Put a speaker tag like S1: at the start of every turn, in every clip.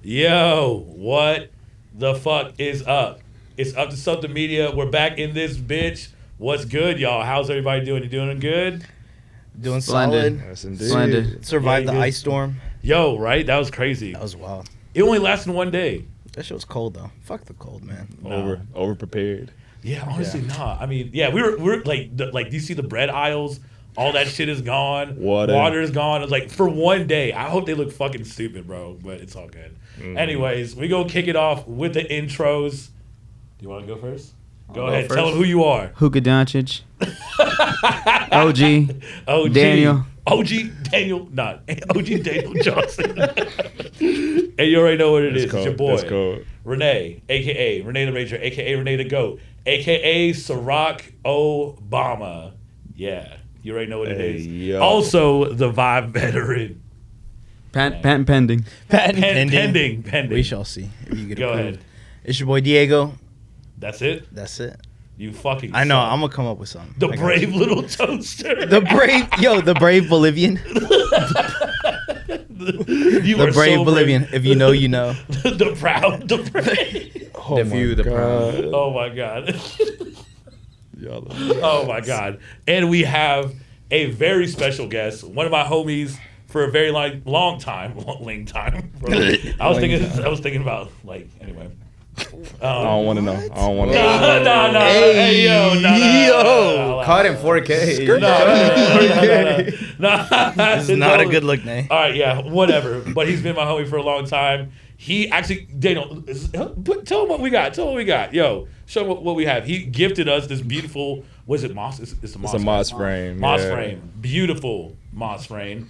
S1: Yo, what the fuck is up? It's Up to Something Media. We're back in this bitch. What's good, y'all? How's everybody doing? You doing good?
S2: Doing
S3: Splendid.
S2: solid.
S3: Yes, indeed.
S2: Splendid. Survived
S1: Yeah,
S2: the
S1: good.
S2: ice storm.
S1: Yo, right? That was crazy.
S2: That was wild.
S1: It only lasted one day.
S2: That shit was cold though. Fuck the cold, man.
S3: Over prepared.
S1: Yeah, honestly, nah. I mean, yeah, we're like, do you see the bread aisles? All that shit is gone. Water is gone. It's like for one day. I hope they look fucking stupid, bro. But it's all good. Anyways, we gonna kick it off with the intros. Do you want to go first? Go ahead.
S3: first.
S1: Tell them who you are.
S4: Hookah Doncic. OG.
S1: OG.
S4: Daniel.
S1: OG Daniel. Not OG Daniel Johnson. And you already know what it is. It's your boy.
S3: That's cool.
S1: Renee, a.k.a. Renee the Ranger, a.k.a. Renee the Goat, a.k.a. Ciroc Obama. Yeah, you already know what it is.
S3: Yo.
S1: Also, the Vibe veteran.
S4: Patent pending.
S1: Pending.
S2: We shall see if you get
S1: Go
S2: approved.
S1: ahead.
S2: It's your boy Diego.
S1: That's it?
S2: That's it.
S1: You fucking
S2: I know.
S1: suck.
S2: I'm gonna come up with something.
S1: The
S2: I got
S1: brave
S2: you.
S1: little toaster.
S2: The brave Bolivian.
S1: You
S2: The
S1: are
S2: brave
S1: so
S2: Bolivian. If you know, you know.
S1: The brave.
S3: Oh
S4: The
S3: my
S4: few, the
S3: God.
S4: proud.
S1: Oh my God.
S3: Y'all
S1: Oh my God. And we have a very special guest, one of my homies for a very long time. I was thinking about anyway.
S3: I don't want to know. I don't want to know.
S1: No.
S2: Hey,
S1: Hey, yo.
S4: Caught in 4K.
S1: No.
S2: This is not a good look, Nay.
S1: All right, yeah, whatever. But he's been my homie for a long time. He actually, Daniel, tell him what we got. Yo, show him what we have. He gifted us this beautiful, was it moss? It's a moss.
S3: It's a moss frame.
S1: Moss
S3: yeah.
S1: frame. Beautiful moss frame.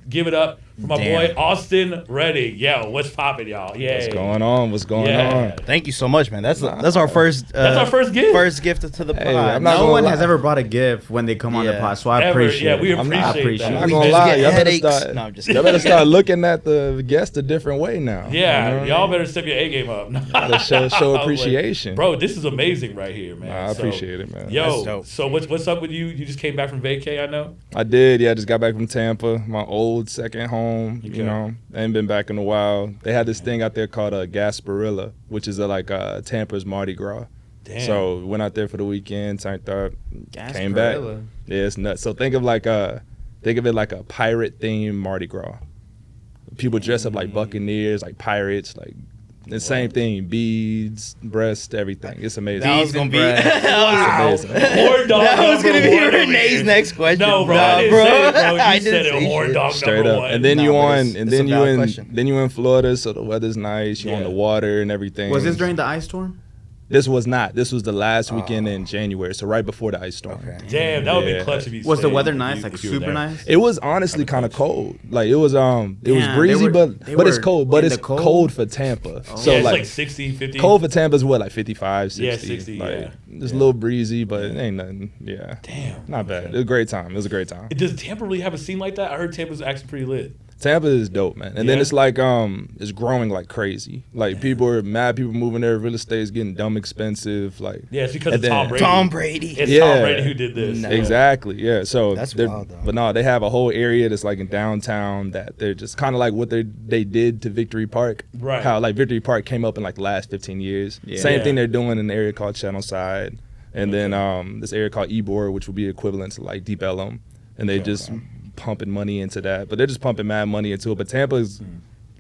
S1: Give it up for my
S2: Damn.
S1: boy, Austin Rettig. Yo, what's poppin', y'all? Yeah.
S3: What's going on? What's going on?
S2: Thank you so much, man. That's our first.
S1: That's our first gift.
S2: First gift to the pod.
S3: I'm not
S4: No
S3: gonna
S4: one
S3: lie.
S4: has ever brought a gift when they come on the
S2: Yeah.
S4: pod, so I
S1: Ever.
S4: appreciate
S1: Yeah, we
S4: it.
S1: appreciate
S4: that.
S3: I'm not
S2: We
S3: gonna
S2: just
S3: lie.
S2: get
S3: Y'all better
S2: headaches.
S3: start.
S2: No, I'm just
S3: Y'all
S2: kidding.
S3: better start looking at the guest a different way now.
S1: Yeah,
S3: You know what I
S1: y'all
S3: mean?
S1: better step your A game up.
S3: Gotta show
S1: I was like,
S3: appreciation.
S1: bro, this is amazing right here, man.
S3: Nah, I appreciate it, man.
S2: That's
S1: Yo,
S2: dope.
S1: so what's up with you? You just came back from vacay, I know.
S3: I did. Yeah, I just got back from Tampa, my old second home.
S1: Okay.
S3: You know, I ain't been back in a while. They had this thing out there called a Gasparilla, which is Tampa's Mardi Gras.
S1: Damn.
S3: So went out there for the weekend, turned up, came back. Yeah, it's nuts. So think of it like a pirate themed Mardi Gras. People dress up like buccaneers, like pirates, like the same thing, beads, breasts, everything. It's amazing.
S2: That was gonna be.
S3: It's amazing.
S1: Horn dog
S2: That was gonna
S1: number
S2: be
S1: one over
S2: Renee's
S1: here.
S2: next question.
S1: No, bro,
S2: Nah,
S1: I didn't
S2: bro.
S1: say it, bro. You
S2: I
S1: said
S2: didn't
S1: it.
S2: say
S1: Horn
S2: shit.
S1: dog
S3: Straight
S1: number
S3: up.
S1: one.
S3: And then
S2: Nah,
S3: you
S2: but
S3: on,
S2: it's-
S3: and
S2: it's
S3: then
S2: a
S3: you
S2: valid
S3: in,
S2: question.
S3: then you in Florida, so the weather's nice. You on
S1: Yeah.
S3: the water and everything.
S4: Was this during the ice storm?
S3: This was not. This was the last weekend in January, so right before the ice storm.
S2: Okay.
S1: Damn, that would be
S3: Yeah.
S1: clutch if you
S4: Was the
S1: stayed,
S4: weather
S1: if
S4: nice,
S1: you-
S4: like
S1: if you were
S4: super
S1: there.
S4: nice?
S3: It was honestly kind of cold. Like it was
S4: Damn,
S3: breezy,
S4: they
S3: but it's
S4: were
S3: cold. But
S4: in
S3: it's
S4: the cold?
S3: cold for Tampa. So
S1: Yeah, it's
S3: like,
S1: like 60, 50.
S3: cold for Tampa is what, like 55, 60.
S1: Yeah, 60,
S3: Like,
S1: yeah.
S3: It's a little breezy, but it ain't nothing. Yeah.
S1: Damn.
S3: Not bad. It was a great time. It was a great time.
S1: Does Tampa really have a scene like that? I heard Tampa's actually pretty lit.
S3: Tampa is dope, man. And then
S1: Yeah.
S3: it's like it's growing like crazy. Like people are mad, people moving there, real estate is getting dumb expensive. Like
S1: Yeah, it's because
S3: And
S1: of Tom
S3: then-
S1: Brady.
S2: Tom Brady.
S1: It's
S3: Yeah.
S1: Tom Brady who did this.
S2: No.
S1: Yeah.
S3: Exactly, yeah. So
S2: That's
S3: they're-
S2: wild, though.
S3: But no, they have a whole area that's like in downtown that they're just kind of like what they did to Victory Park.
S1: Right.
S3: How like Victory Park came up in like the last 15 years.
S4: Yeah.
S3: Same
S1: Yeah.
S3: thing they're doing in the area called Channelside, and then this area called Ybor, which would be equivalent to like Deep Ellum, and they just pumping money into that. But they're just pumping mad money into it. But Tampa's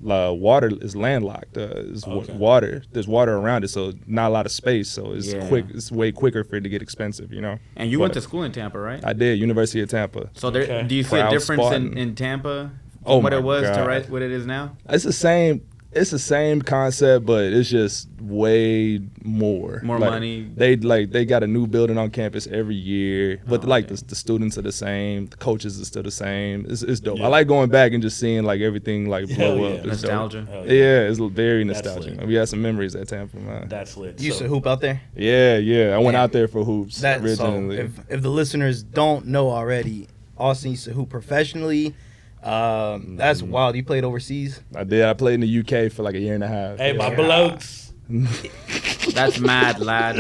S3: water is landlocked. It's
S1: Okay.
S3: water. There's water around it, so not a lot of space. So it's
S4: Yeah.
S3: quick. It's way quicker for it to get expensive. You know.
S4: And you went
S3: But
S4: to school in Tampa, right?
S3: I did, University of Tampa.
S4: So there,
S1: Okay.
S4: do you see
S3: Proud
S4: a difference
S3: Spartan.
S4: in Tampa from
S3: Oh
S4: what
S3: my
S4: it was to
S3: God.
S4: what it is now?
S3: It's the same. It's the same concept, but it's just way more.
S4: More
S3: Like,
S4: money.
S3: They got a new building on campus every year, but
S4: Oh,
S3: like
S4: okay.
S3: the students are the same, the coaches are still the same. It's dope.
S1: Yeah.
S3: I like going back and just seeing like everything like
S1: Hell
S3: blow
S1: yeah.
S3: up. It's dope.
S4: Nostalgia.
S1: Hell
S3: Yeah, it's very
S1: That's
S3: nostalgic.
S1: lit.
S3: We had some memories at Tampa, man.
S1: That's lit.
S2: You used
S1: So-
S2: to hoop out there.
S3: Yeah. I went
S2: Damn.
S3: out there for hoops
S2: So
S3: originally.
S2: if the listeners don't know already, Austin used to hoop professionally. That's wild. You played overseas.
S3: I did. I played in the UK for like a year and a half.
S1: Hey, my
S3: Yeah.
S1: blokes.
S4: That's mad, lad.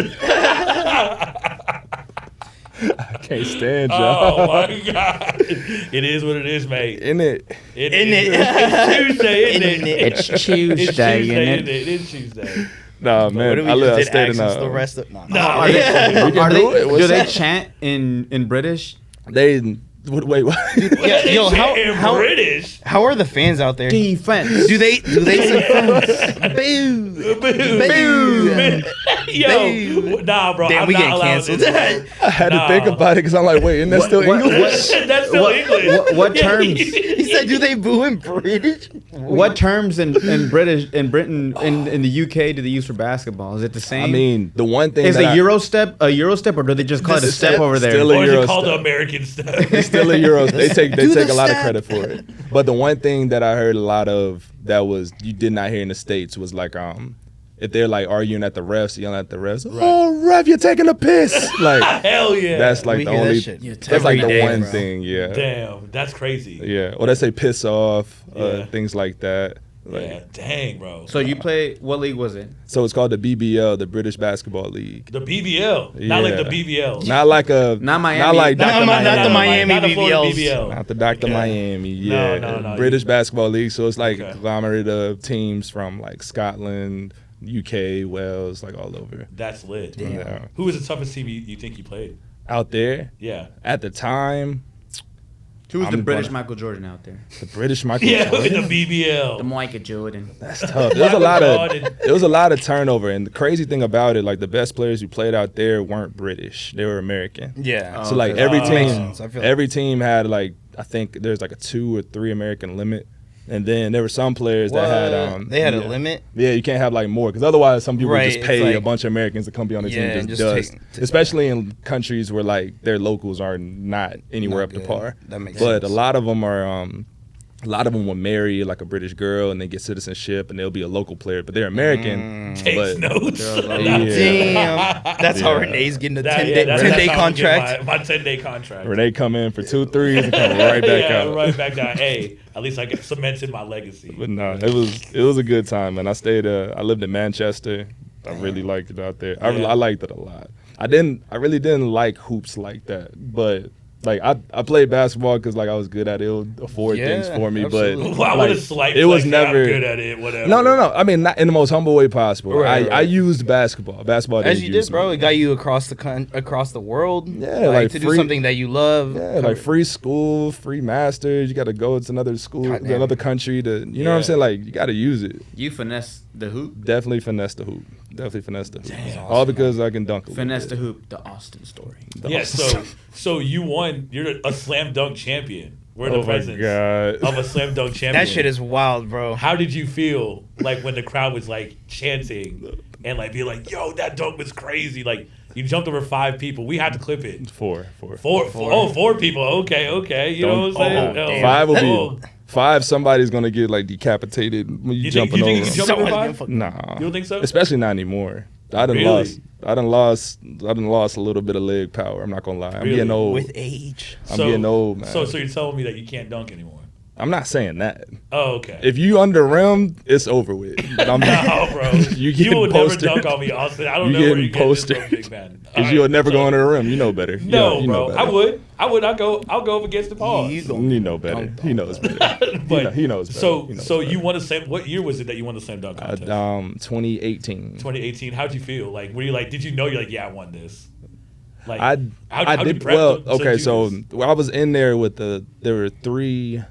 S3: can't stand y'all.
S1: Oh my god! It is what it is, mate.
S3: In it.
S1: It's Tuesday, isn't it?
S4: It's Tuesday,
S1: It is Tuesday.
S3: Nah, man.
S2: What do we
S3: I
S2: just did
S3: stayed in
S2: accents the rest of?
S1: Nah,
S4: do they chant in British?
S3: They wait. What?
S2: Yo, how
S1: British?
S2: How are the fans out there?
S4: Defense.
S2: Do they say boo, boo?
S1: Yo, nah, bro.
S2: Damn,
S1: I'm
S2: we
S1: not
S2: getting
S1: allowed
S2: canceled.
S1: this.
S3: I had to think about it because I'm like, wait, isn't that still English?
S1: That's still English.
S4: What terms?
S2: He said, "Do they boo in British?"
S4: What terms in Britain in the UK do they use for basketball? Is it the same?
S3: I mean, the one thing
S4: is
S3: that
S4: a Euro step, or do they just call it a step over there?
S3: Still a
S1: Or is
S3: Euro
S1: it called the
S3: step.
S1: American step?
S3: It's still a Euro. They take
S2: Do
S3: a
S2: the
S3: lot of
S2: step.
S3: credit for it. But the one thing that I heard a lot of that was you did not hear in the States was like if they're like arguing at the refs, yelling at the refs, oh ref, you're taking a piss. Like
S1: Hell yeah.
S3: that's like
S2: We
S3: the
S2: hear that
S3: only
S2: shit
S3: that's like
S2: every
S3: the
S2: day,
S3: one
S2: bro.
S3: thing, yeah.
S1: Damn, that's crazy.
S3: Yeah. Or they say piss off,
S1: Yeah.
S3: things like that. Like,
S1: Yeah, dang, bro.
S4: So you play, what league was it?
S3: so it's called the BBL, the British Basketball League.
S1: The BBL, not like the BBL.
S3: Not like a
S4: Not Miami.
S3: Not like
S2: Not
S3: Dr.
S2: the Miami
S1: not the Florida
S2: BBLs.
S1: BBL.
S3: Not the Dr.
S1: Okay.
S3: Miami, yeah.
S1: No,
S3: British Basketball League. So it's like
S1: Okay.
S3: a conglomerate of teams from like Scotland, UK, Wales, like all over.
S1: That's lit.
S2: Damn.
S3: Yeah.
S1: Who was the toughest team you think you played?
S3: Out there,
S1: Yeah.
S3: at the time,
S4: Who's the
S3: I'm
S4: British
S3: gonna-
S4: Michael Jordan out there?
S3: the British Michael
S1: Yeah,
S3: Jordan.
S1: the BBL.
S4: The Michael Jordan.
S3: That's tough. There was a lot of turnover, and the crazy thing about it, like the best players who played out there weren't British; they were American.
S2: Yeah.
S3: So like
S4: okay.
S3: every
S1: That makes
S3: team,
S2: sense. I feel
S3: every team had like I think there's like a 2 or 3 American limit, and then there were some players that had
S2: they had
S3: yeah.
S2: a limit.
S3: Yeah, you can't have like more because otherwise some people would
S2: Right,
S3: just
S2: it's
S3: pay
S2: like-
S3: a bunch of Americans to come be on the
S2: Yeah,
S3: team
S2: and
S3: just
S2: just
S3: dust.
S2: take-
S3: Especially in countries where like their locals are not anywhere
S2: Not
S3: up to
S2: good.
S3: par.
S2: That makes
S3: But
S2: sense.
S3: a lot of them are. A lot of them will marry like a British girl and they get citizenship and they'll be a local player, but they're American.
S1: Takes
S3: but
S1: notes.
S3: Yeah.
S2: Damn. That's how
S3: Yeah.
S2: Renee's getting a
S1: That-
S2: 10-day
S1: that's how I get
S2: contract.
S1: My 10-day contract.
S3: Where they come in for 2 threes and come right back
S1: yeah,
S3: out.
S1: right back down. Hey, at least I get cemented my legacy.
S3: But no, it was a good time, man. I lived in Manchester. I really liked it out there.
S1: Yeah.
S3: I liked it a lot. I really didn't like hoops like that, but like I played basketball because like I was good at it. It would afford things
S2: Yeah,
S3: for me,
S2: absolutely.
S3: but
S1: Wow,
S3: like,
S1: what a slight
S3: it was
S1: flex that
S3: never
S1: I'm good at it, whatever.
S3: No. I mean, not in the most humble way possible.
S2: Right,
S3: I used basketball. Basketball
S2: As
S3: didn't
S2: you
S3: use
S2: did, bro.
S3: me.
S2: It got you across the world.
S3: Yeah,
S2: like
S3: like
S2: to do
S3: free-
S2: something that you love.
S3: Yeah, like free school, free masters. You got to go to another school,
S2: Goddamn.
S3: another country to, you know what I'm
S1: Yeah.
S3: saying? Like, you got to use it.
S4: You finesse the hoop.
S3: Definitely finesse the hoop. Definitely finesse the hoop.
S1: Damn.
S3: All because I can dunk a little
S4: Finesse
S3: bit.
S4: the hoop. The Austin story.
S1: Yeah, so you won. You're a slam dunk champion. We're in
S3: Oh
S1: the
S3: my
S1: presence
S3: God.
S1: of a slam dunk champion.
S2: That shit is wild, bro.
S1: How did you feel like when the crowd was like chanting and like be like, "Yo, that dunk was crazy!" Like you jumped over 5 people. We had to clip it.
S3: Four.
S1: Four people. Okay. You know what I'm saying?
S2: Oh, damn.
S3: 5 will
S1: Oh.
S3: be 5. Somebody's gonna get like decapitated when you
S1: You think
S3: jumping
S1: you
S3: over.
S1: can
S3: them.
S1: jump over
S2: Someone
S1: 5?
S3: Nah,
S1: You don't think so?
S3: Especially not anymore. I done
S1: Really?
S3: lost a little bit of leg power. I'm not gonna lie. I'm
S1: Really?
S3: getting old.
S2: With age.
S3: I'm getting old, man.
S1: So you're telling me that you can't dunk anymore?
S3: I'm not saying that.
S1: Oh, okay.
S3: If you under rim, it's over with. But I'm
S1: No, bro.
S3: You
S1: You
S3: getting
S1: will
S3: posted.
S1: never dunk on me, Austin. I don't
S3: You
S1: know where
S3: getting
S1: you get this from,
S3: posted.
S1: big man.
S3: Because
S1: All
S3: you'll
S1: right,
S3: never
S1: so-
S3: go under the rim. You know better.
S1: No,
S3: you know
S1: bro.
S3: better.
S1: I would. I'll go up against the pause.
S2: You go-
S3: You know better.
S2: Dunk,
S3: He knows better.
S1: But
S3: he knows better.
S1: So
S3: He knows
S1: so
S3: better.
S1: you won the same. What year was it that you won the slam dunk contest?
S3: 2018.
S1: 2018. How'd you feel? Like, were you like? Did you know you're like, yeah, I won this? Like,
S3: I
S1: how'd you
S3: did
S1: prep
S3: well.
S1: to
S3: Okay,
S1: do
S3: so
S1: this?
S3: I was in there with there were three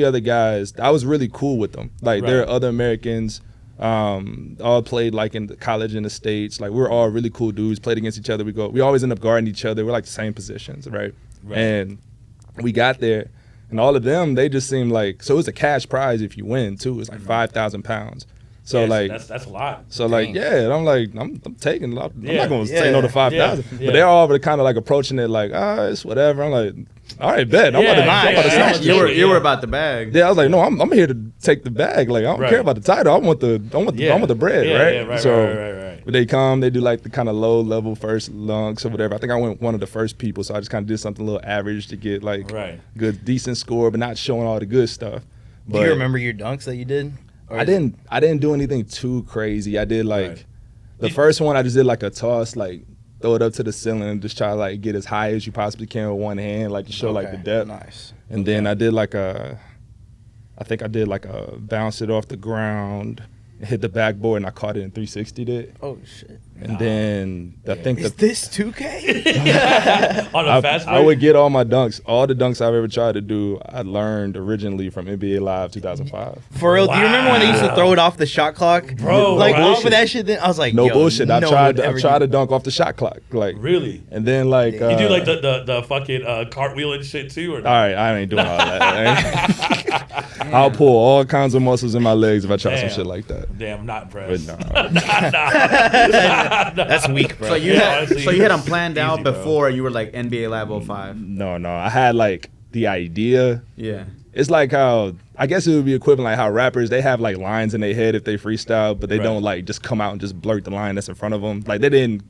S3: other guys. I was really cool with them. Like there
S1: Right.
S3: are other Americans. All played like in the college in the States. Like we're all really cool dudes. Played against each other. We always end up guarding each other. We're like the same positions, right?
S1: Right.
S3: And we got there, and all of them they just seemed like so. It was a cash prize if you win too. It's like £5,000. So
S1: Yes,
S3: like
S1: that's a lot.
S3: So like,
S2: Dang.
S3: yeah, and I'm like, I'm taking. I'm
S1: Yeah,
S3: not gonna
S2: yeah,
S3: say no to 5,000.
S1: yeah.
S3: But they're all kind of like approaching it like, it's whatever. I'm like, all right, bet. I'm about to
S1: Yeah,
S3: snatch
S4: You
S3: it.
S4: were you were about the bag.
S3: Yeah, I was like, no, I'm here to take the bag. Like, I don't
S1: Right.
S3: care about the title. I want the bread,
S1: Yeah,
S3: right?
S1: yeah, right,
S3: So
S1: right.
S3: they come, they do like the kind of low level first lunks or whatever. I think I went one of the first people, so I just kind of did something a little average to get like
S1: Right.
S3: good, decent score, but not showing all the good stuff.
S2: Do you remember your dunks that you did? Or
S3: I didn't do anything too crazy. I did like
S1: Right.
S3: the first one I just did like a toss like throw it up to the ceiling and just try to like get as high as you possibly can with one hand, like to show like the depth.
S2: Nice.
S3: And then I did like I think I did like a bounce it off the ground, hit the backboard, and I caught it in 360'd it.
S2: Oh shit.
S3: And then I think
S2: Is this 2K?
S1: On a fast break?
S3: I would get all my dunks. All the dunks I've ever tried to do, I learned originally from NBA Live 2005.
S2: For real, do you remember when they used to throw it off the shot clock?
S1: Bro,
S2: like
S1: no
S2: off of that shit, then I was like,
S3: No
S2: yo,
S3: bullshit. I
S2: no
S3: tried
S2: one ever
S3: to
S2: did-
S3: dunk off the shot clock. Like
S1: Really?
S3: And then like
S1: You do like the fucking cartwheel and shit too, or
S3: all right, I ain't doing all that. I'll pull all kinds of muscles in my legs if I try some
S1: Damn.
S3: shit like that.
S1: Damn, I'm not impressed.
S3: But no.
S2: That's weak, bro.
S4: So you
S1: honestly,
S4: had them planned out
S1: easy, bro.
S4: before you were like NBA Live 05.
S3: No. I had like the idea.
S4: Yeah.
S3: It's like how I guess it would be equivalent like how rappers they have like lines in their head if they freestyle, but they
S1: Right.
S3: don't like just come out and just blurt the line that's in front of them. Like they didn't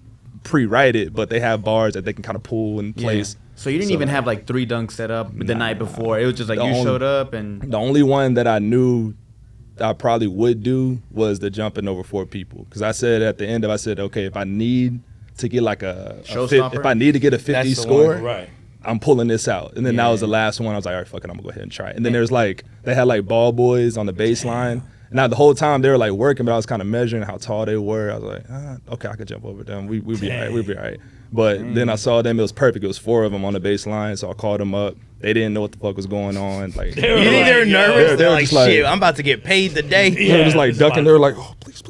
S3: pre-write it, but they have bars that they can kind of pull in place.
S4: Yeah. So you didn't even have like 3 dunks set up the night before. It was just like
S3: The
S4: you
S3: only-
S4: showed up and
S3: The only one that I knew I probably would do was the jumping over 4 people, because I said at the end of I said, okay, if I need to get like
S4: Showstopper?
S3: if I need to get a 50
S2: That's the
S3: score,
S2: one.
S1: Right.
S3: I'm pulling this out. And then that was the
S4: Yeah.
S3: last one. I was like, all right, fuck it, I'm gonna go ahead and try it. And then there's like they had like ball boys on the baseline. And now the whole time they were like working, but I was kind of measuring how tall they were. I was like, okay, I could jump over them. We'd be all right. We'd be all right. But then I saw them. It was perfect. It was 4 of them on the baseline. So I called them up. They didn't know what the fuck was going on. Like
S1: They were
S2: You think they're
S1: like, yo,
S2: nervous?
S3: they
S2: They're
S3: were
S2: like,
S3: just like-
S2: shit, I'm about to get paid today.
S3: they were just like
S1: it's
S3: ducking.
S1: fine.
S3: They were like, oh, please.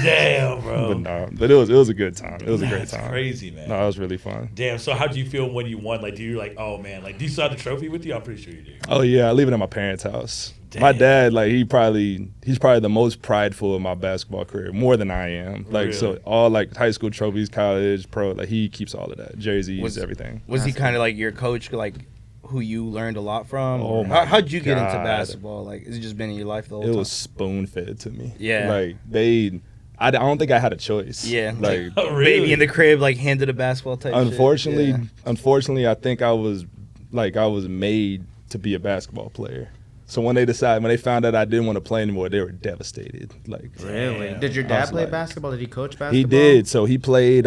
S1: Damn, bro.
S3: But no, but it was a good time. It was a great
S1: That's
S3: time.
S1: crazy, man.
S3: No, it was really fun.
S1: Damn. So how do you feel when you won? Like, do you like, oh man, like, do you still have the trophy with you? I'm pretty sure you do.
S3: Oh yeah, I leave it at my parents' house. My
S1: Damn.
S3: dad, like he's probably the most prideful of my basketball career, more than I am. Like so,
S1: Really?
S3: all like high school trophies, college, pro, like he keeps all of that, jerseys,
S2: Was-
S3: everything.
S2: Was he kind of like your coach, like who you learned a lot from?
S3: Oh
S2: Or
S3: my
S2: how'd you get into
S3: God.
S2: basketball? Like, has it just been in your life the whole
S3: It
S2: time?
S3: was spoon fed to me.
S2: Yeah.
S3: like I don't think I had a choice.
S2: Yeah,
S3: like
S1: Oh, really?
S2: baby in the crib, like handed a basketball type.
S3: unfortunately,
S2: shit. Yeah.
S3: unfortunately, I think I was made to be a basketball player. So when they found out I didn't want to play anymore, they were devastated. Like
S4: really.
S1: Damn.
S4: Did your
S3: I
S4: dad
S3: was
S4: play
S3: like-
S4: basketball? Did he coach basketball?
S3: He did. So he played.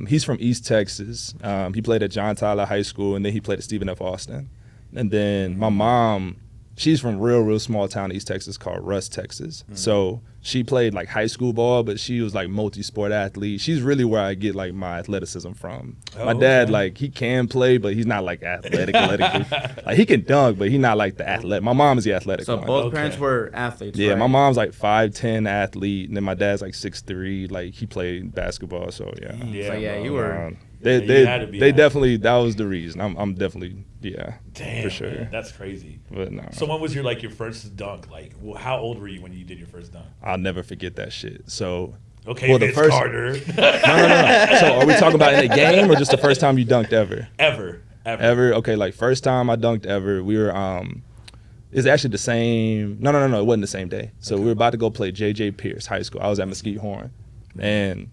S3: He's from East Texas. He played at John Tyler High School, and then he played at Stephen F. Austin. And then my mom, she's from real small town in East Texas called Russ, Texas. So she played like high school ball, but she was like multi-sport athlete. She's really where I get like my athleticism from.
S1: Oh,
S3: my dad,
S1: okay.
S3: like he can play, but he's not like athletically. Like he can dunk, but he's not like the athletic. My mom is the athletic
S4: So
S3: one.
S4: both
S1: Okay.
S4: parents were athletes.
S3: Yeah,
S4: right?
S3: my mom's like 5'10" athlete, and then my dad's like 6'3". Like he played basketball, so yeah.
S1: Yeah,
S4: So yeah,
S1: bro.
S4: you were.
S3: They
S1: Yeah, you had to be
S3: they
S1: active.
S3: definitely that was the reason. I'm definitely
S1: Damn,
S3: for sure.
S1: man, that's crazy.
S3: But no,
S1: So when was your like your first dunk? Like, how old were you when you did your first dunk?
S3: I'll never forget that shit. So
S1: Okay,
S3: Well, the
S1: Vince
S3: first-
S1: Carter.
S3: no. So are we talking about in a game or just the first time you dunked ever?
S1: Ever.
S3: Okay, like first time I dunked ever. We were it's actually the same. No, it wasn't the same day. So we were about to go play J.J. Pierce High School. I was at Mesquite Horn, and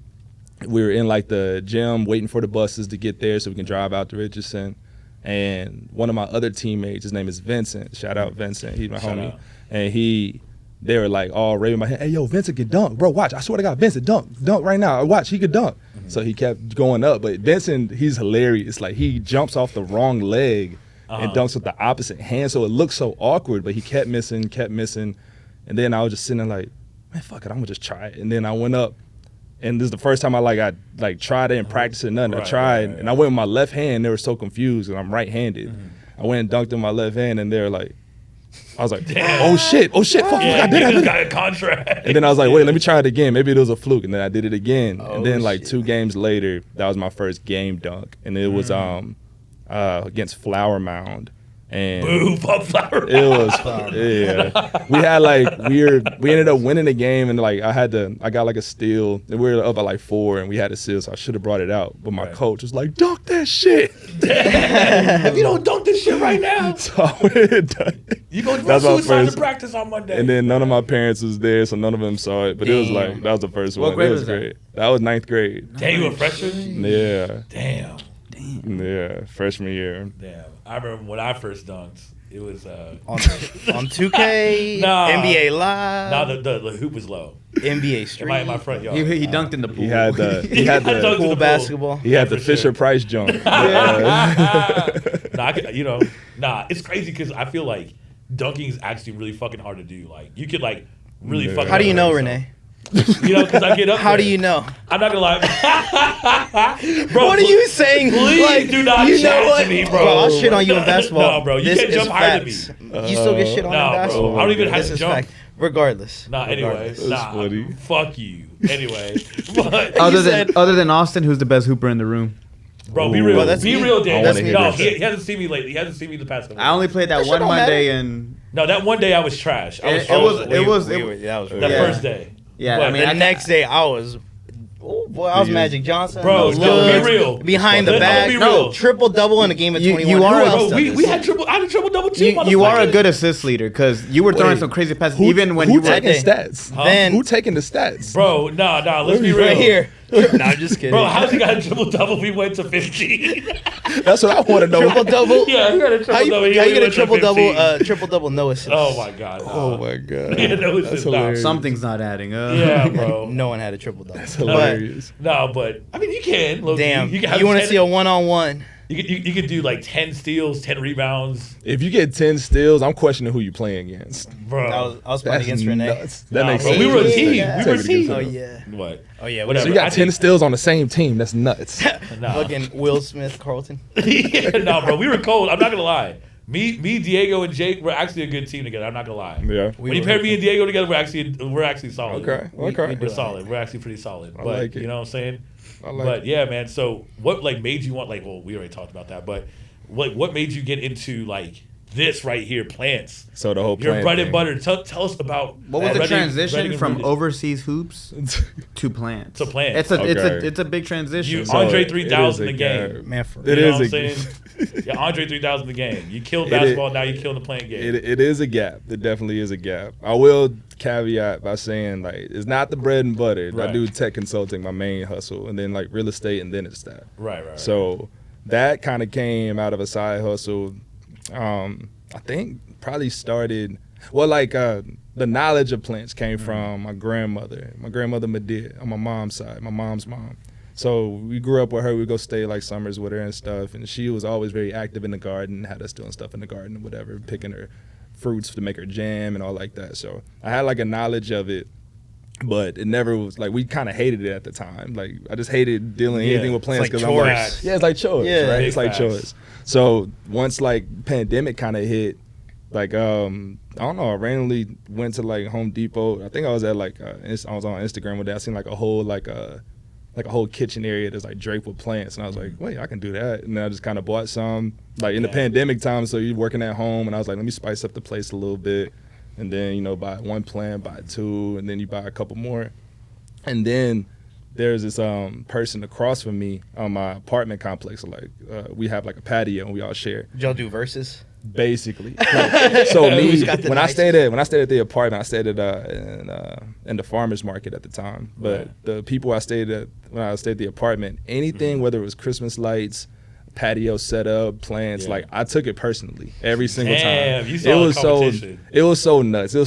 S3: we were in like the gym waiting for the buses to get there so we can drive out to Richardson. And one of my other teammates, his name is Vincent. Shout out Vincent. He's my
S1: Shout
S3: homie.
S1: out.
S3: And they were like all raving my head. Hey, yo, Vincent can dunk. Bro, watch. I swear to God, Vincent, dunk right now. Watch, he could dunk. So he kept going up. But Vincent, he's hilarious. Like he jumps off the wrong leg and dunks with the opposite hand. So it looks so awkward, but he kept missing. And then I was just sitting there like, man, fuck it, I'm gonna just try it. And then I went up. And this is the first time I tried it and practiced it, nothing. I tried, and I went with my left hand. They were so confused, and I'm right-handed. I went and dunked in my left hand, and they're like, I was like,
S1: Damn.
S3: oh shit, fuck,
S1: Yeah,
S3: I did
S1: niggas
S3: it.
S1: got a contract.
S3: And then I was like, wait, let me try it again. Maybe it was a fluke, and then I did it again.
S2: Oh,
S3: and then like
S2: shit.
S3: 2 games later, that was my first game dunk, and it was against Flower Mound. And
S1: Boo, fuck Flower.
S3: it was we ended up winning the game, and like I got like a steal, and we were up by like 4, and we had a steal, so I should have brought it out, but my
S1: Right.
S3: coach was like, dunk that shit.
S1: If you don't dunk this shit right now,
S3: So I went and dunked it.
S1: you gonna
S3: That's
S1: run
S3: my
S1: suicide
S3: first-
S1: to practice on Monday.
S3: And then none of my parents was there, so none of them saw it, but it was like
S2: Damn.
S3: that was the first
S4: What
S3: one.
S4: grade
S3: It was
S4: was that?
S3: great. That was 9th grade.
S1: Damn, you a freshman?
S3: Yeah,
S1: Damn.
S3: yeah, freshman year.
S1: Damn. I remember when I first dunked. It was
S2: on 2K, NBA Live.
S1: Nah, the hoop was low.
S2: NBA Street.
S1: In my front yard.
S4: He dunked in the pool.
S3: He had the
S2: pool basketball.
S3: He had the Fisher Price jump.
S1: It's crazy because I feel like dunking is actually really fucking hard to do. Like you could like really fucking.
S2: How do you know, Renee?
S1: Because I get up.
S2: How
S1: there.
S2: do you know?
S1: I'm not gonna lie, bro.
S2: What are you saying?
S1: Please do not chat to me, bro.
S2: I'll shit on you in basketball.
S1: No, bro, you can't jump higher than me.
S2: You still get shit on in basketball.
S1: Bro, I don't even have to jump.
S2: Fact. Regardless.
S1: Anyway.
S3: Funny.
S1: Fuck you. Anyway. But
S4: other than Austin, who's the best hooper in the room?
S1: Bro, be real.
S2: Bro, that's
S1: be
S2: me.
S1: real, Dan.
S3: That's
S1: He hasn't seen me lately. He hasn't seen me the past couple
S4: I only played that one Monday and
S1: No, that one day I was trash.
S2: That was
S1: first day.
S4: Yeah,
S1: But
S4: I mean,
S2: the next day I was. Oh boy, I was Magic Johnson.
S1: Bro,
S2: good.
S1: be real.
S2: Behind the
S1: Let's
S2: back.
S1: be
S2: No,
S1: real.
S2: triple double in a game of 21.
S4: You are
S1: Bro, we had I had a triple double too.
S4: you are a
S1: motherfucker.
S4: good assist leader because you were throwing some crazy passes even when you were.
S3: taking stats?
S2: Then-
S3: Who taking the stats?
S1: Bro, nah. Let's be real.
S2: right here. No, I'm just kidding.
S1: Bro, how's he got a triple double? We went to 15.
S3: That's what I want to know.
S2: triple double?
S1: Yeah, he got a triple
S2: How you
S1: double.
S2: get a triple double? Triple double no assist.
S1: Oh my god.
S3: Oh my god.
S1: Yeah, no, it's
S3: That's
S1: just not.
S3: hilarious.
S4: Something's not adding up.
S1: Yeah, bro.
S2: No one had a triple double.
S3: That's hilarious.
S1: No, but I mean, you can. Low-key.
S2: Damn.
S1: You
S2: You want to see a one-on-one?
S1: You could do like 10 steals, 10 rebounds,
S3: If you get 10 steals, I'm questioning who you playing against.
S1: bro.
S2: I was playing against Renee.
S3: nuts. That makes
S1: bro,
S3: sense.
S1: we were a team.
S2: Yeah.
S1: We were a
S3: Take it
S1: team.
S3: against
S2: Oh
S3: them.
S2: yeah.
S1: What?
S2: Oh yeah.
S1: Whatever.
S3: So you got
S1: I
S3: 10
S1: think-
S3: steals on the same team. That's nuts.
S1: Nah.
S2: Fucking Will Smith, Carlton.
S1: No, bro. We were cold. I'm not gonna lie. Me, Diego, and Jake were actually a good team together. I'm not gonna lie.
S3: Yeah.
S1: When you pair me and Diego together, we're actually solid.
S3: Okay.
S1: We're solid. We're actually pretty solid. But
S3: like it.
S1: you know what I'm saying?
S3: I like
S1: But
S3: it.
S1: yeah, man. So what like made you want well, we already talked about that, but what made you get into like this right here, plants?
S3: So the whole
S1: Your
S3: plant
S1: bread and
S3: thing.
S1: butter. Tell us about
S4: What was the
S1: Rettig
S4: transition
S1: and
S4: from
S1: Rooted
S4: overseas hoops to plants?
S1: to plants.
S4: It's a big transition.
S1: You
S3: So
S1: Andre
S3: it
S1: 3000
S3: is
S1: the
S3: a
S1: game.
S3: gap.
S2: Man, for
S3: It
S1: You know
S3: is
S1: what I'm
S3: a
S1: saying? Yeah, Andre 3000 the game. You killed
S3: It
S1: basketball, now you killing the playing game.
S3: It is a gap. It definitely is a gap. I will caveat by saying like it's not the bread and butter.
S1: Right.
S3: I do tech consulting, my main hustle, and then like real estate, and then it's that.
S1: Right.
S3: So that kind of came out of a side hustle. I think probably started the knowledge of plants came from my grandmother Medea on my mom's side, my mom's mom. So we grew up with her. We'd go stay like summers with her and stuff, and she was always very active in the garden, had us doing stuff in the garden and whatever, picking her fruits to make her jam and all like that. So I had like a knowledge of it, but it never was like, we kind of hated it at the time. Like I just hated dealing anything with plants
S2: like
S3: because
S2: chores.
S3: I'm like, yeah, it's like chores,
S2: Yeah.
S3: right?
S1: Big
S3: It's like
S1: facts.
S3: chores. So once like pandemic kind of hit, like I don't know, I randomly went to like Home Depot. I think I was at like I was on Instagram one day. I seen like a whole a whole kitchen area that's like draped with plants, and I was like, wait, I can do that. And then I just kind of bought some like in the pandemic time. So you're working at home, and I was like, let me spice up the place a little bit, and then buy one plant, buy two, and then you buy a couple more, and then there's this person across from me on my apartment complex. Like we have like a patio and we all share.
S2: Did y'all do verses?
S3: Basically, like, so me
S2: Who's got the
S3: when I
S2: nicest?
S3: stayed at the apartment, I stayed at in the farmers market at the time. But the people I stayed at when I stayed at the apartment, anything whether it was Christmas lights, patio setup, plants, like I took it personally every single
S1: Damn,
S3: time.
S1: you saw the competition.
S3: It was so nuts. It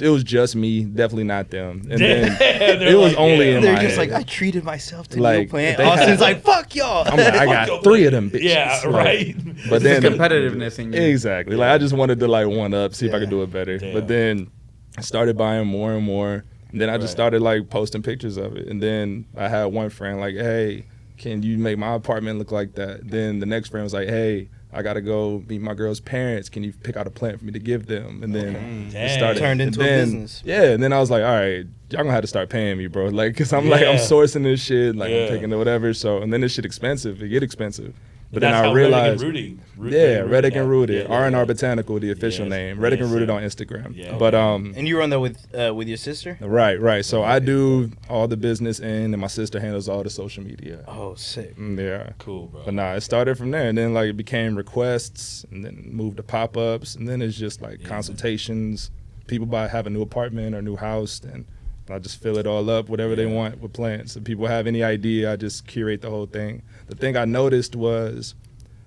S3: was just me, definitely not them. And
S1: Damn,
S3: then
S1: they're
S3: it was
S1: like,
S3: only
S1: yeah.
S3: in
S2: They're
S3: my
S2: just
S3: head.
S2: like, I treated myself to
S3: Like,
S2: new plant.
S3: they had-
S2: Austin's like, fuck y'all.
S3: I'm like, I
S1: Fuck
S3: got
S1: your
S3: 3 of them bitches.
S1: Yeah,
S3: Like,
S1: right.
S3: But
S4: There's
S3: then
S4: competitiveness in you.
S3: exactly. Like I just wanted to like one up, see if I could do it better.
S1: Damn.
S3: But then I started buying more and more. And then I just started like posting pictures of it. And then I had one friend like, hey, can you make my apartment look like that? Then the next friend was like, hey, I gotta go meet my girl's parents. Can you pick out a plant for me to give them? And then it started
S2: Turned
S3: and
S2: into a
S3: then-
S2: business.
S3: Yeah, and then I was like, all right, y'all gonna have to start paying me, bro. Like, cause I'm like, I'm
S1: Yeah.
S3: sourcing this shit, like
S1: Yeah.
S3: I'm taking it whatever. So, and then this shit expensive. It get expensive. But
S1: That's
S3: then I
S1: how
S3: realized,
S1: Rettig and
S3: Rettig and Rooted,
S1: Yeah,
S3: R&R
S1: yeah.
S3: Botanical, the official
S1: Yes.
S3: name. Rettig
S1: Yes,
S3: and Rooted
S1: sir.
S3: on Instagram.
S1: Yeah.
S3: But
S2: And you run that with your sister?
S3: right. So I do all the business and my sister handles all the social media.
S2: Oh, sick.
S3: Yeah.
S1: Cool, bro.
S3: But nah, it started from there, and then like it became requests, and then moved to pop-ups, and then it's just like consultations. People have a new apartment or new house, and I just fill it all up, whatever they want with plants. If people have any idea, I just curate the whole thing. The thing I noticed was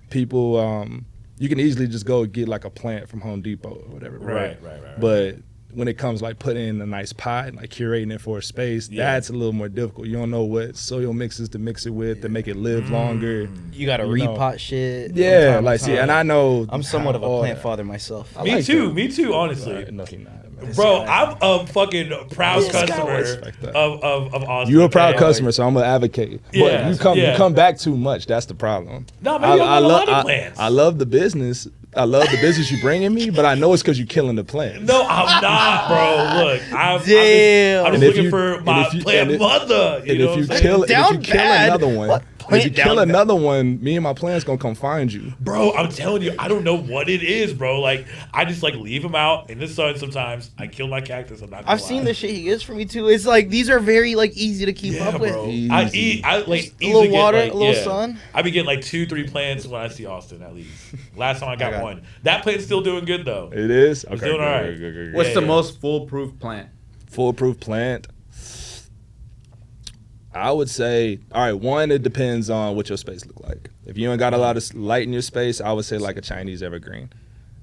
S3: people you can easily just go get like a plant from Home Depot or whatever, right?
S1: Right.
S3: But when it comes like putting in a nice pot and like curating it for a space, that's a little more difficult. You don't know what soil mixes to mix it with to make it live longer.
S2: You got to repot shit.
S3: Yeah, like see, and I know
S2: I'm somewhat of a plant father myself.
S1: Me too, honestly.
S3: No, he not.
S1: Bro, I'm a fucking proud customer of Austin.
S3: You're a proud customer, so I'm gonna advocate.
S1: Yeah,
S3: but you come back too much. That's the problem.
S1: No, man, I love plants.
S3: I love the business. I love the business you bringing me, but I know it's because you're killing the plants.
S1: No, I'm not, bro. Look, I'm just looking for my plant mother.
S3: And if you kill another one, me and my plant's gonna come find you.
S1: Bro, I'm telling you, I don't know what it is, bro. Like, I just like leave them out in the sun sometimes. I kill my cactus. I'm not gonna
S2: I've
S1: lie.
S2: seen the shit he gets for me too. It's like these are very like easy to keep up with.
S1: Bro. I like
S2: a little water, a little sun.
S1: I be getting like 2-3 plants when I see Austin at least. Last time I got one. That plant's still doing good though.
S3: It is?
S1: It's doing all right.
S3: Good.
S4: What's the most foolproof plant?
S3: Foolproof plant? I would say, all right, one, it depends on what your space look like. If you ain't got a lot of light in your space, I would say like a Chinese evergreen.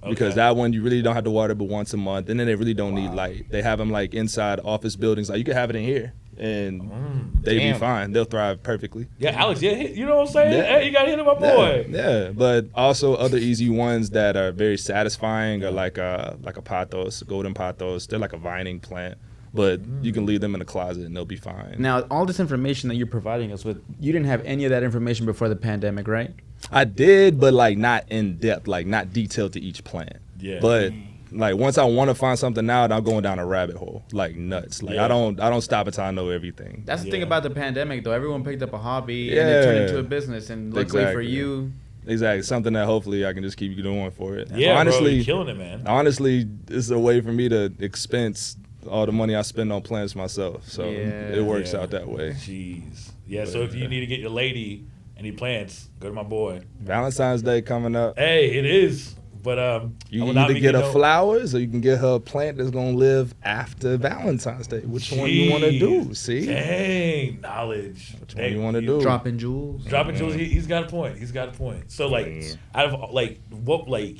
S3: Because that one, you really don't have to water but once a month, and then they really don't need light. They have them like inside office buildings. Like you can have it in here, and they'd be fine. They'll thrive perfectly.
S1: Yeah, Alex, you know what I'm saying? Hey, you got to hit my boy.
S3: Yeah, but also other easy ones that are very satisfying are like a pothos, golden pothos. They're like a vining plant. But you can leave them in the closet and they'll be fine.
S4: Now, all this information that you're providing us with, you didn't have any of that information before the pandemic, right?
S3: I did, but like not in depth, like not detailed to each plant.
S1: Yeah.
S3: But like once I want to find something out, I'm going down a rabbit hole like nuts. Like I don't stop until I know everything.
S4: That's the thing about the pandemic, though. Everyone picked up a hobby and it turned into a business. And luckily for you,
S3: exactly, something that hopefully I can just keep going for it.
S1: Yeah,
S3: honestly,
S1: bro, you're killing it, man.
S3: Honestly, it's a way for me to expense all the money I spend on plants myself. So it works out that way.
S1: Jeez. Yeah, so if you need to get your lady any plants, go to my boy.
S3: Valentine's Day coming up.
S1: Hey, it is. But
S3: you can either get her flowers or you can get her a plant that's gonna live after Valentine's Day. Which one you want to do? See?
S1: Dang, knowledge.
S3: Which one you want to do?
S4: Dropping jewels.
S1: Dropping jewels. He's got a point. So like, out of like what like.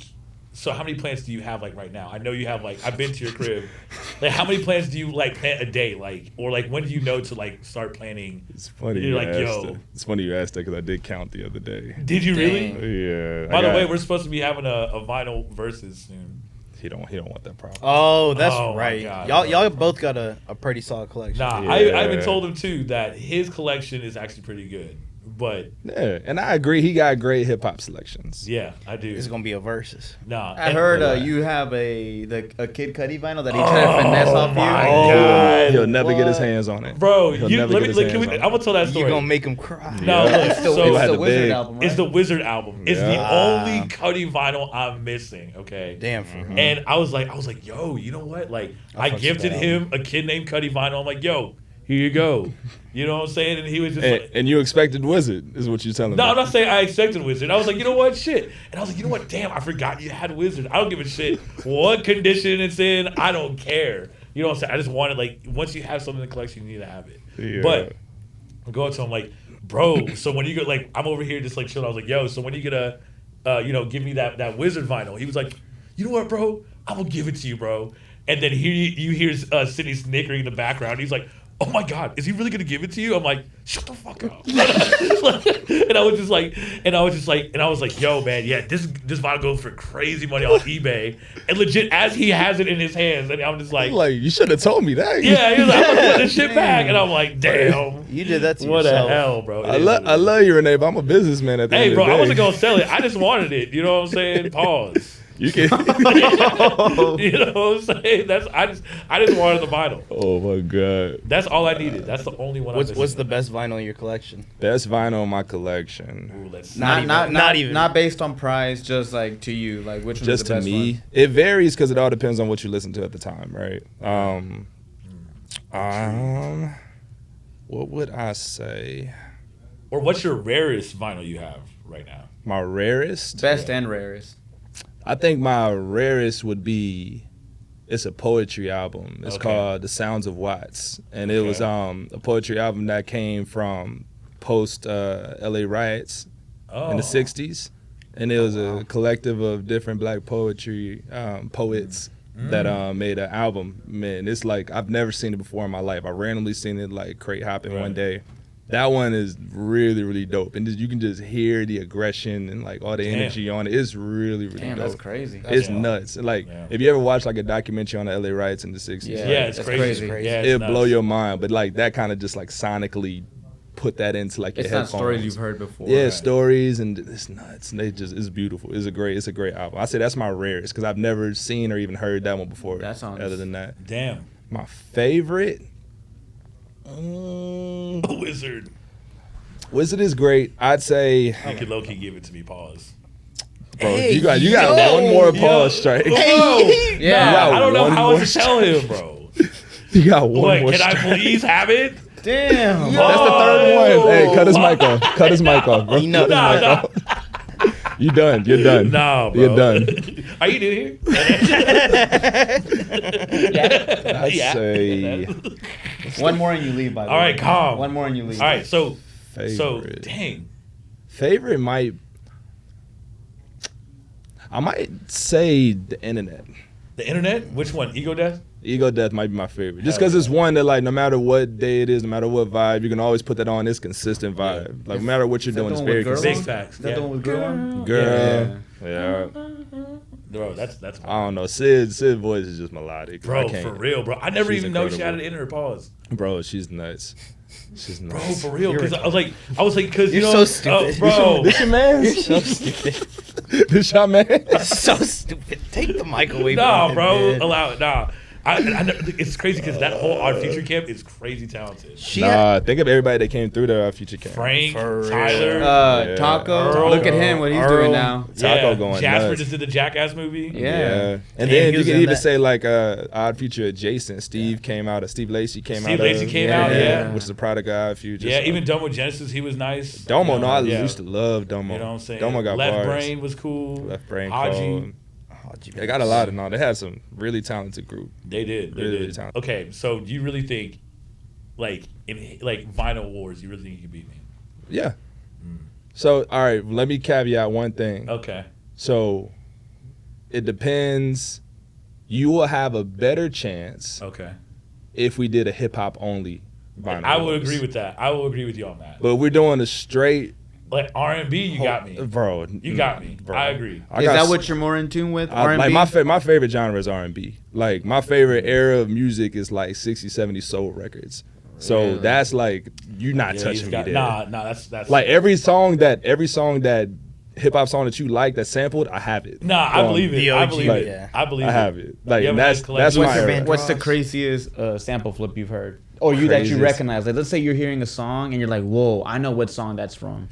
S1: So how many plants do you have like right now? I know you have like I've been to your crib. Like how many plants do you like plant a day? Like or like when do you know to like start planting?
S3: It's funny.
S1: You're like
S3: It's funny you asked that because I did count the other day.
S1: Did you really?
S3: Yeah.
S1: By the way, we're supposed to be having a vinyl versus soon.
S3: He don't want that problem.
S2: Oh, that's right. Y'all both got a pretty solid collection.
S1: Nah, I even told him too that his collection is actually pretty good. But
S3: yeah, and I agree. He got great hip hop selections.
S1: Yeah, I do.
S2: It's gonna be a versus.
S1: Nah,
S4: I heard you have a Kid Cudi vinyl that he tried to finesse off you.
S1: God.
S3: He'll never get his hands on it,
S1: bro. I'm gonna tell that story.
S2: You gonna make him cry?
S1: No,
S4: it's the Wizard album. Right?
S1: It's the Wizard album. It's the only Cudi vinyl I'm missing. Okay,
S2: damn. For him.
S1: And I was like, yo, you know what? Like, I gifted him a Kid Named Cudi vinyl. I'm like, yo. Here you go. You know what I'm saying? And he was just
S3: and you expected Wizard, is what you're telling me.
S1: No, I'm not saying I expected Wizard. I was like, you know what? Shit. And I was like, you know what? Damn, I forgot you had Wizard. I don't give a shit what condition it's in. I don't care. You know what I'm saying? I just wanted, like, once you have something in the collection, you need to have it.
S3: Yeah.
S1: But I'm going to him like, bro, so when you get, like, I'm over here just, like, chilling. I was like, yo, so when you get give me that Wizard vinyl. He was like, you know what, bro? I'm going to give it to you, bro. And then you hear Sydney snickering in the background. He's like, oh my God, is he really gonna give it to you? I'm like, shut the fuck up. and I was like, yo, man, yeah, this vinyl goes for crazy money on eBay. And legit, as he has it in his hands, and I'm just like,
S3: you should have told me that.
S1: Yeah, he was like, I'm gonna put this shit back. And I'm like, damn.
S2: You did that to
S1: what
S2: yourself.
S1: What the hell, bro?
S3: I love you, Renee, but I'm a businessman at the end of the day.
S1: Hey, bro, I wasn't gonna sell it. I just wanted it. You know what I'm saying? Pause.
S3: You can.
S1: You know what I'm saying? I just wanted the vinyl.
S3: Oh my God.
S1: That's all I needed. That's the only one.
S2: What's the best vinyl in your collection?
S3: Best vinyl in my collection.
S1: Ooh,
S4: not based on price, just like to you, like which one
S3: just
S4: is the best
S3: to me.
S4: one?
S3: It varies because it all depends on what you listen to at the time, right? What would I say?
S1: Or what's your rarest vinyl you have right now?
S3: My rarest?
S4: Best and rarest.
S3: I think my rarest would be, it's a poetry album. It's called The Sounds of Watts. And it was a poetry album that came from post LA riots in the 60s. and it was a collective of different black poetry poets that made an album. Man, it's like I've never seen it before in my life. I randomly seen it like happen one day. That one is really, really dope, and you can just hear the aggression and like all the energy on it. It's really, really dope.
S4: That's crazy.
S3: It's nuts. Like if you ever watch like a documentary on the LA riots in the '60s,
S1: it's crazy. Yeah,
S3: it'll blow your mind. But like that kind of just like sonically put that into like your headphones.
S4: It's not stories you've heard before.
S3: Yeah, stories, and it's nuts. And it's beautiful. It's a great album. I say that's my rarest because I've never seen or even heard that one before.
S4: That sounds
S3: other than that.
S1: Damn.
S3: My favorite.
S1: Wizard.
S3: Wizard is great. I'd say
S1: You could low-key give it to me. Pause.
S3: Bro, you got one more pause strike.
S1: Yeah, I don't know how else to tell him, bro.
S3: You got one more
S1: Can
S3: strike.
S1: I please have it?
S4: Damn.
S3: That's the third one. Hey, cut his mic off. Cut his mic off, bro.
S1: Nah.
S3: You done. You're done.
S1: Nah, bro.
S3: You're done.
S1: Are you new here?
S3: I'd say
S4: One more and you leave, by the way.
S1: All right, calm.
S4: One more and you leave.
S1: All right, so
S3: favorite.
S1: Dang.
S3: Favorite I might say the internet.
S1: The internet? Which one? Ego Death?
S3: Ego Death might be my favorite. Just because it's one that, like, no matter what day it is, no matter what vibe, you can always put that on. It's consistent vibe. Like, no matter what you're doing, it's very consistent.
S1: Big facts.
S4: Is that the one with Girl?
S3: Girl. Yeah.
S1: Bro, that's
S3: I don't know. Sid's voice is just melodic.
S1: Bro, for real, bro. I never
S3: She's
S1: even know she had
S3: incredible.
S1: an internet pause.
S3: Bro, she's nuts. She's
S1: Bro,
S3: nuts.
S1: for real. Because I was like, because
S2: You're so stupid.
S1: Bro.
S3: This your man?
S2: You're so stupid.
S3: This your man?
S2: So stupid. Take the mic away
S1: Nah,
S2: from him,
S1: bro.
S2: man.
S1: Allow it. Nah. It's crazy because that whole Odd Future camp is crazy talented.
S3: Think of everybody that came through the future camp.
S1: Frank,
S2: For real.
S1: Tyler,
S4: Taco.
S1: Earl.
S4: Look at him, what he's
S1: Earl.
S4: doing now.
S3: Taco going
S1: Jasper
S3: nuts.
S1: just did the Jackass movie.
S4: Yeah.
S3: And
S2: Damn,
S3: then
S2: he
S3: you
S2: was
S3: can
S2: in
S3: even
S2: that.
S3: say like Odd Future adjacent. Steve Lacey came
S1: Steve
S3: out.
S1: Lacey came out, yeah.
S3: Which is a product of Odd Future.
S1: Yeah,
S3: so.
S1: even Domo Genesis, he was nice.
S3: Domo, I
S1: yeah.
S3: used to love Domo.
S1: You know what I'm saying?
S3: Domo got
S1: Left
S3: bars.
S1: Brain was cool.
S3: Left Brain
S1: Haji.
S3: cold. They got a lot of They had some really talented group.
S1: They did.
S3: Really talented.
S1: Okay, so do you really think, like, in like Vinyl Wars, you really think you could beat me?
S3: Yeah. So, all right, let me caveat one thing.
S1: Okay.
S3: So, it depends. You will have a better chance
S1: Okay.
S3: if we did a hip hop only Vinyl
S1: I would
S3: Wars.
S1: agree with that. I will agree with you on that.
S3: But if we're doing a straight,
S1: Like R&B, you got me.
S3: bro.
S1: You got me.
S3: Bro.
S1: I agree.
S4: Is that what you're more in tune with? R&B?
S3: Like my favorite genre is R&B. Like my favorite era of music is like 60s, 70s soul records. So
S4: Really?
S3: that's like you're not touching me there.
S1: Nah, that's
S3: Like every song that hip hop song that you like that sampled, I have it.
S1: Nah, I believe it. I believe
S3: like,
S1: it.
S2: yeah.
S1: I believe
S3: I
S1: it.
S3: have it. Like
S1: You
S3: and
S1: have a
S3: that's
S1: nice collection.
S3: my era.
S4: What's the craziest sample flip you've heard? Or that you
S3: Craziest.
S4: recognize? Like, let's say you're hearing a song and you're like, whoa, I know what song that's from.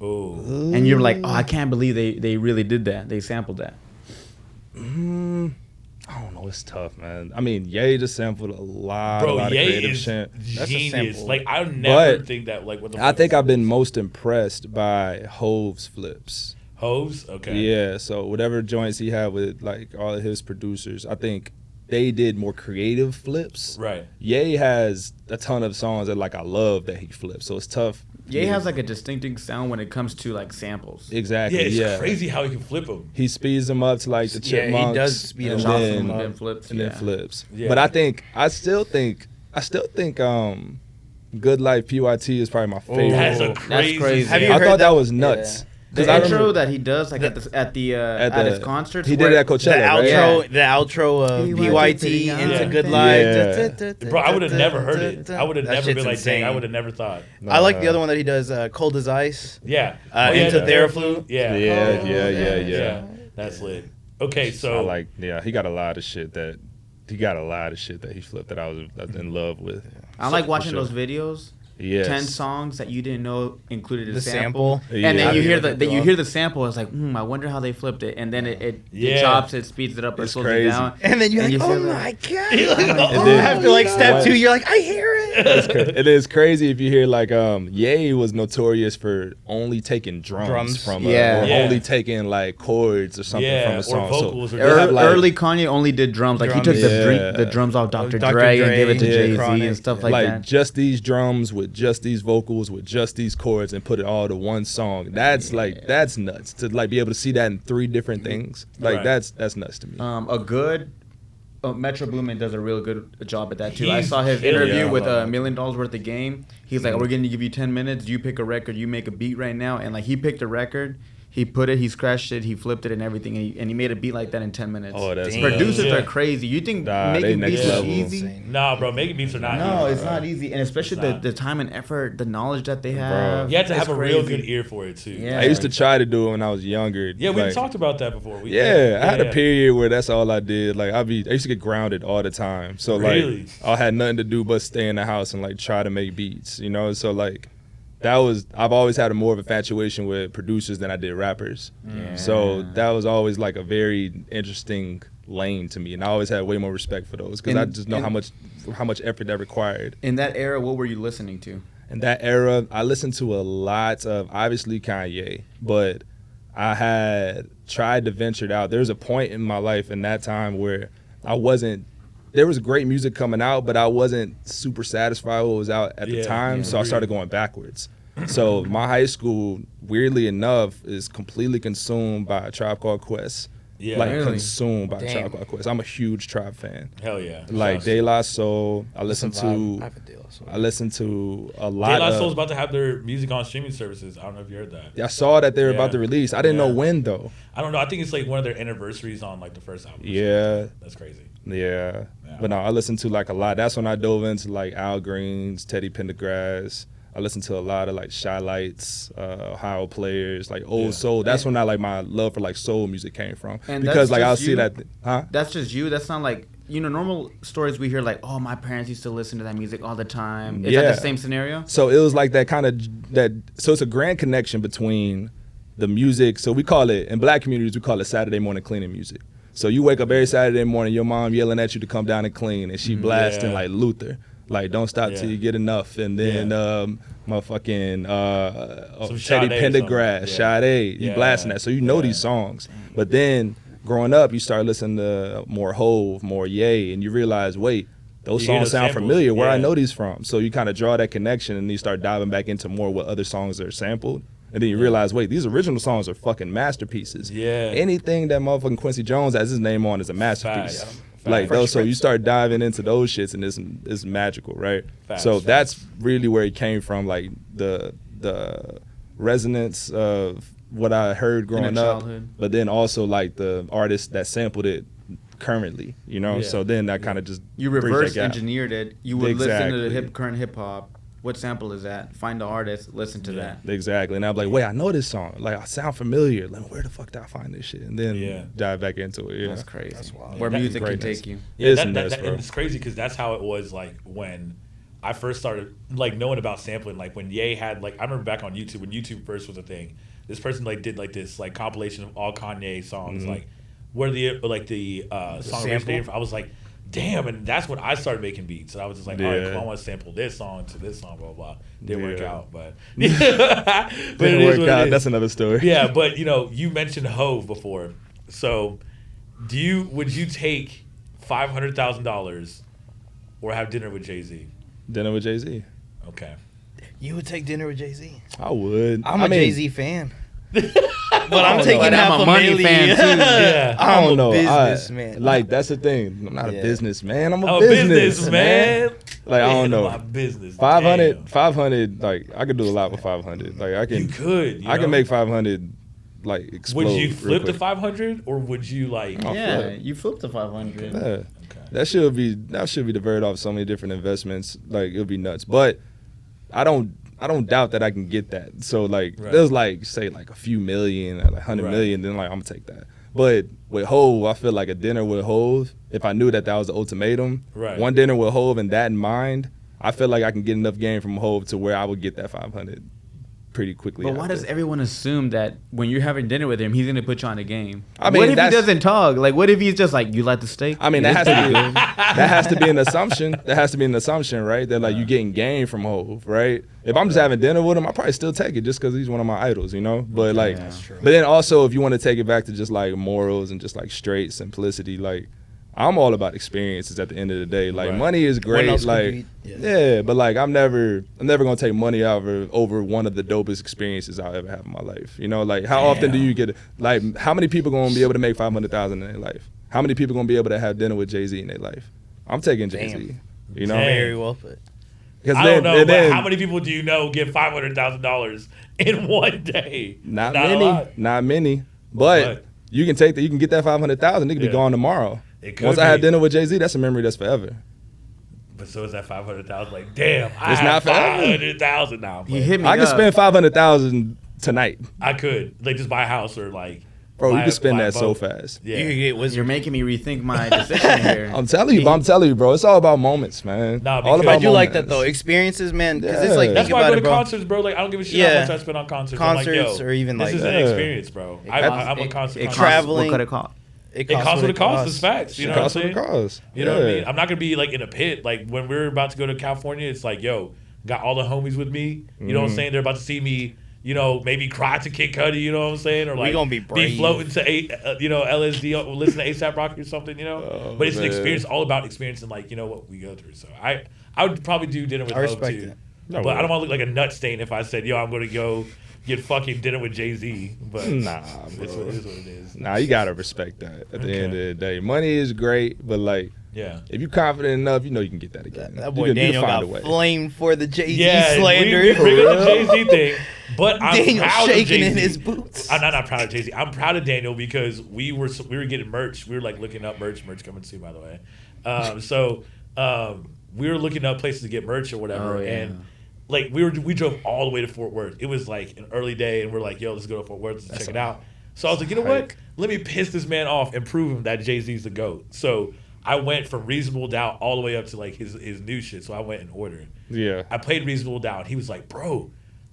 S1: Ooh.
S4: And you're like, oh, I can't believe they really did that. They sampled that.
S3: I don't know. It's tough, man. I mean, Ye just sampled a lot
S1: Bro,
S3: of
S1: Ye
S3: creative
S1: is
S3: shit.
S1: genius.
S2: sample.
S1: Like, I never
S3: But
S1: think that, like, what the
S3: I think I've been most impressed by Hov's flips.
S1: Hoes? Okay.
S3: Yeah, so whatever joints he had with like all of his producers, I think they did more creative flips.
S1: Right.
S3: Ye has a ton of songs that like I love that he flips, so it's tough.
S4: Ye has like a distinctive sound when it comes to like samples.
S3: Exactly.
S1: Yeah, it's crazy how he can flip them.
S3: He speeds them up to like the
S2: Yeah, he
S3: chipmunks.
S2: does speed
S3: and
S2: them up.
S3: then,
S2: Them up.
S4: Then flips.
S3: and
S4: yeah.
S3: then flips.
S1: Yeah.
S3: But I still think Good Life PYT is probably my favorite.
S1: That's a
S4: That's
S1: crazy.
S4: crazy.
S2: Have you
S3: I
S2: heard
S3: thought that
S2: that?
S3: was nuts.
S2: Yeah.
S4: The
S3: 'Cause I
S4: intro
S3: remember-
S4: that he does like at his concerts.
S3: He did it at
S2: The
S3: Coachella, right?
S2: outro of PYT
S4: Yeah.
S2: into Good
S3: Yeah.
S2: Life.
S1: Bro, I would have never heard it. I would have
S2: That
S1: never
S2: shit's
S1: been like, dang,
S2: insane.
S1: I would have never thought.
S2: I like the other one that he does, Cold as Ice.
S1: Yeah.
S2: Into
S1: the
S2: Theraflu.
S1: Yeah.
S3: Yeah.
S1: That's lit. Okay, so
S3: I like, he got a lot of shit that he flipped that I was in love with.
S4: I like watching
S3: sure.
S4: those videos.
S3: Yes.
S4: 10 songs that you didn't know included a
S2: The
S4: sample.
S2: sample.
S4: And
S3: Yeah.
S4: then you hear
S2: Yeah.
S4: you hear the sample. It's like, I wonder how they flipped it. And then it
S1: Yeah.
S4: chops it, speeds it up, or
S3: It's
S4: slows it
S3: crazy.
S4: down.
S2: And then you're
S4: And
S2: like,
S4: you
S2: oh
S4: feel
S2: my
S4: like-
S2: God.
S1: And
S3: then-
S2: After like step
S3: What?
S2: 2, you're like, I hear it.
S3: It is crazy if you hear like Ye was notorious for only taking drums from or only taking like chords or something from a song.
S1: Or vocals.
S3: So
S4: early Kanye only did drums. Like he took the drums off Dr. Dre and gave it to Jay-Z and stuff like that.
S3: Just these drums with just these vocals with just these chords and put it all to one song. That's like that's nuts to like be able to see that in 3 different things. Like that's nuts to me.
S4: Metro Boomin does a real good job at that too. I saw his interview with $1 million worth of game. He's like, we're going to give you 10 minutes. You pick a record. You make a beat right now. And like he picked a record. He put it, he scratched it, he flipped it and everything, and he made a beat like that in 10 minutes.
S3: Oh, that's
S4: Producers are crazy. You think making beats is easy?
S1: Nah, bro, making beats are not easy.
S4: No, it's not easy. And especially the time and effort, the knowledge that they have.
S1: You have to have a real good ear for it, too.
S3: Yeah. I used to try to do it when I was younger.
S1: Yeah, we talked about that before. I
S3: had a period where that's all I did. Like, I used to get grounded all the time. So, like, I had nothing to do but stay in the house and, like, try to make beats, you know? So, like, I've always had a more of a infatuation with producers than I did rappers. Yeah. So that was always like a very interesting lane to me, and I always had way more respect for those because I just know how much effort that required.
S4: In that era, what were you listening to?
S3: In that era, I listened to a lot of obviously Kanye, but I had tried to venture out. There was a point in my life in that time where there was great music coming out, but I wasn't super satisfied with what was out at the time, so I started going backwards. So my high school, weirdly enough, is completely consumed by a Tribe Called Quest. Consumed by a Tribe Called Quest. I'm a huge Tribe fan.
S1: Hell yeah.
S3: Like De La Soul. I listen to a lot.
S1: De La Soul's about to have their music on streaming services. I don't know if you heard that.
S3: I saw that they were about to release. I didn't know when though.
S1: I don't know. I think it's like one of their anniversaries on like the first album.
S3: Yeah.
S1: That's crazy.
S3: Yeah. But no, I listened to like a lot. That's when I dove into like Al Green's, Teddy Pendergrass. I listened to a lot of like Shy Lights, Ohio Players, like old soul. That's when I like my love for like soul music came from.
S4: And
S3: because like I'll see that.
S4: That's just you. That's not like normal stories we hear like, oh, my parents used to listen to that music all the time. Is that the same scenario?
S3: So it was like that kind of that. So it's a grand connection between the music. So we call it in Black communities we call it Saturday morning cleaning music. So you wake up every Saturday morning, your mom yelling at you to come down and clean, and she blasting like Luther. Like, don't stop till you get enough. And then motherfucking Teddy Pendergrass, Sade, you blasting that. So you know these songs. But then growing up, you start listening to more Hove, more Ye, and you realize, wait, those songs sound familiar. Where I know these from? So you kind of draw that connection, and you start diving back into more what other songs are sampled. And then you realize, wait, these original songs are fucking masterpieces. Yeah. Anything that motherfucking Quincy Jones has his name on is a masterpiece. Like those, so you start diving into those shits, and it's magical, right? So that's really where it came from, like the resonance of what I heard growing up, but then also like the artists that sampled it currently, So then that kind of just
S4: you reverse engineered it. You would listen to the current hip hop. What sample is that? Find the artist, listen to that.
S3: Exactly. And I'm like, wait, I know this song. Like, I sound familiar. Like, where the fuck did I find this shit? And then dive back into it.
S4: That's crazy. That's wild. Where music can take you.
S1: And it's crazy because that's how it was like when I first started like knowing about sampling. Like when Ye had like, I remember back on YouTube when YouTube first was a thing. This person like did like this like compilation of all Kanye songs, like where the song originated from. I was like, damn, and that's when I started making beats. And I was just like, all right, cool, I want to sample this song to this song, blah, blah. Didn't work out, but
S3: didn't work out. That's another story.
S1: Yeah, but you mentioned Hove before. So would you take $500,000 or have dinner with Jay-Z?
S3: Dinner with Jay-Z.
S1: Okay.
S2: You would take dinner with Jay-Z?
S3: I would.
S2: I'm a Jay-Z fan. But I'm taking half a
S4: money fan too.
S2: Yeah. I'm a businessman.
S3: Like that's the thing. I'm not a businessman. I'm a businessman. Like I don't know.
S1: My business.
S3: 500. Like I could do a lot with 500. Like I can.
S1: You could.
S3: I can make 500. Like explode.
S1: Would you flip to 500 or would you like?
S4: You flip to 500.
S3: Yeah. Okay. That should be diverted off so many different investments. Like it'll be nuts. But I don't doubt that I can get that. So like there's like say like a few million, like 100 million, then like I'm gonna take that. But with Hove, I feel like a dinner with Hove, if I knew that was the ultimatum, one dinner with Hove and that in mind, I feel like I can get enough game from Hove to where I would get that 500. pretty quickly.
S4: But why does everyone assume that when you're having dinner with him, he's gonna put you on a game?
S3: I mean,
S4: what if he doesn't talk? Like, what if he's just like, you like the steak?
S3: I mean, that has to be an assumption. That has to be an assumption, right? That like you getting game from Hov, right? If I'm just having dinner with him, I probably still take it just because he's one of my idols, you know. But like, but then also if you want to take it back to just like morals and just like straight simplicity, like. I'm all about experiences at the end of the day. Like money is great, like but like I'm never gonna take money over one of the dopest experiences I'll ever have in my life. You know, like how often do you get like how many people gonna be able to make $500,000 in their life? How many people gonna be able to have dinner with Jay-Z in their life? I'm taking Jay-Z. You know,
S2: very well put.
S1: I don't know, but how many people do you know get $500,000 in one day?
S3: Not many. But you can take that. You can get that $500,000. It could be gone tomorrow. Once I have dinner with Jay-Z, that's a memory that's forever.
S1: But so is that $500,000? Like, damn,
S3: it's not
S1: $500,000 now.
S4: He hit me.
S3: I could spend $500,000 tonight.
S1: I could just buy a house or like.
S3: Bro, you can spend that so fast.
S1: Yeah,
S4: you're making me rethink my decision here.
S3: I'm telling you, bro. It's all about moments, man.
S1: Nah,
S3: all about
S2: I do like that though. Experiences, man. Because it's like
S1: that's why I go to concerts, bro. Like I don't give a shit how much I spend on concerts.
S2: Concerts or even like
S1: this is an experience, bro. I'm a concert.
S2: Traveling.
S4: What could it cost?
S1: It costs what it costs. It's facts. You know what I'm saying? You know what I mean? I'm not gonna be like in a pit. Like when we're about to go to California, it's like, yo, got all the homies with me. You know what I'm saying? They're about to see me. You know, maybe cry to Kid Cudi. You know what I'm saying? Or like
S2: we gonna be
S1: floating to LSD, listen to ASAP Rocky or something. You know, but it's an experience, all about experiencing like what we go through. So I would probably do dinner with Hov too. But I don't want to look like a nut stain if I said, yo, I'm gonna go get fucking dinner with Jay-Z. But
S3: nah, bro.
S1: It's what it is.
S3: Nah, you gotta respect that at the end of the day. Money is great, but like, if you're confident enough, you know you can get that again.
S2: That boy Daniel got flamed for the Jay-Z slander.
S1: We bring up the Jay-Z thing, but I'm
S2: Daniel
S1: proud
S2: shaking
S1: of
S2: in his boots.
S1: I'm not proud of Jay-Z. I'm proud of Daniel because we were getting merch. We were like looking up merch coming soon, by the way. We were looking up places to get merch or whatever, and like we drove all the way to Fort Worth. It was like an early day, and we're like, yo, let's go to Fort Worth to check it out. So I was like, you know what? Let me piss this man off and prove him that Jay-Z's the GOAT. So I went from Reasonable Doubt all the way up to like his new shit. So I went and ordered.
S3: Yeah.
S1: I played Reasonable Doubt. He was like, bro,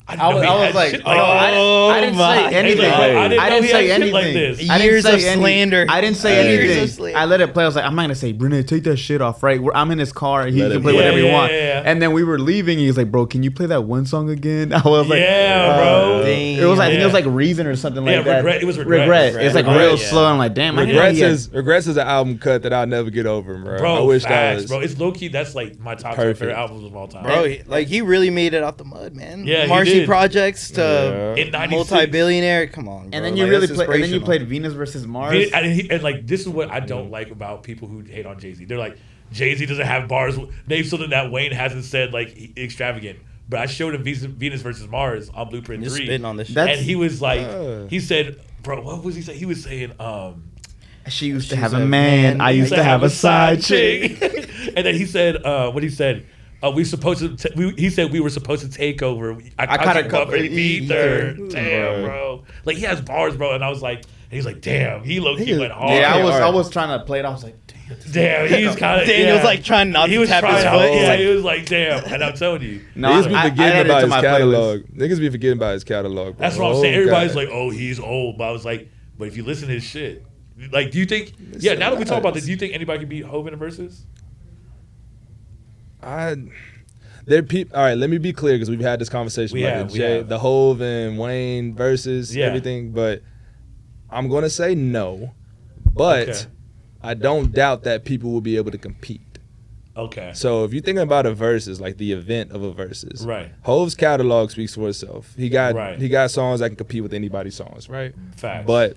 S1: I
S4: was like, I didn't say anything. I didn't say anything like this.
S2: Years of slander.
S4: I didn't say anything. I let it play. I was like, I'm not gonna say, Brene, take that shit off, right? I'm in his car. He can play whatever he wants. And then we were leaving. He was like, bro, can you play that one song again? I was like,
S1: bro.
S4: It was like, I think it was like Reason or something like that.
S1: It was Regret.
S4: It's like real slow. I'm like, damn.
S3: Regrets is an album cut that I'll never get over, bro. I wish that was.
S1: Bro, it's low key. That's like my top favorite albums of all time.
S2: Bro, like he really made it out the mud, man.
S1: Yeah,
S2: Marcy Projects to
S1: in
S2: multi-billionaire. Come on, bro.
S4: And then you really played. And then you played Venus versus Mars.
S1: And like this is what I don't like about people who hate on Jay-Z. They're like, Jay-Z doesn't have bars. Name something that Wayne hasn't said like extravagant. But I showed him Venus versus Mars on Blueprint 3.
S2: Spitting on this shit.
S1: And he was like, he said, bro, what was he saying? He was saying,
S4: she used to have a man. I used to have a side chick.
S1: And then he said, what he said. He said we were supposed to take over. I caught a couple ether. Damn, bro. Like he has bars, bro. And I was like, he's like, damn. He went hard.
S4: Yeah, I was trying to play it. I was like,
S1: damn. He's kind of.
S2: Daniel's like trying not to tap his foot.
S1: Yeah, he was like, damn. And I'm telling you,
S3: niggas be forgetting about his catalog. Niggas be forgetting about his catalog.
S1: That's what I'm saying. Everybody's like, oh, he's old. But I was like, but if you listen to his shit, like, do you think? Yeah. Now that we talk about this, do you think anybody can beat Hov in a versus?
S3: All right, let me be clear because we've had this conversation about the Hov and Wayne versus everything, but I'm gonna say no, but I don't doubt that people will be able to compete.
S1: Okay.
S3: So if you're thinking about a versus, like the event of a versus,
S1: right?
S3: Hov's catalog speaks for itself. He got songs that can compete with anybody's songs, right?
S1: Facts.
S3: But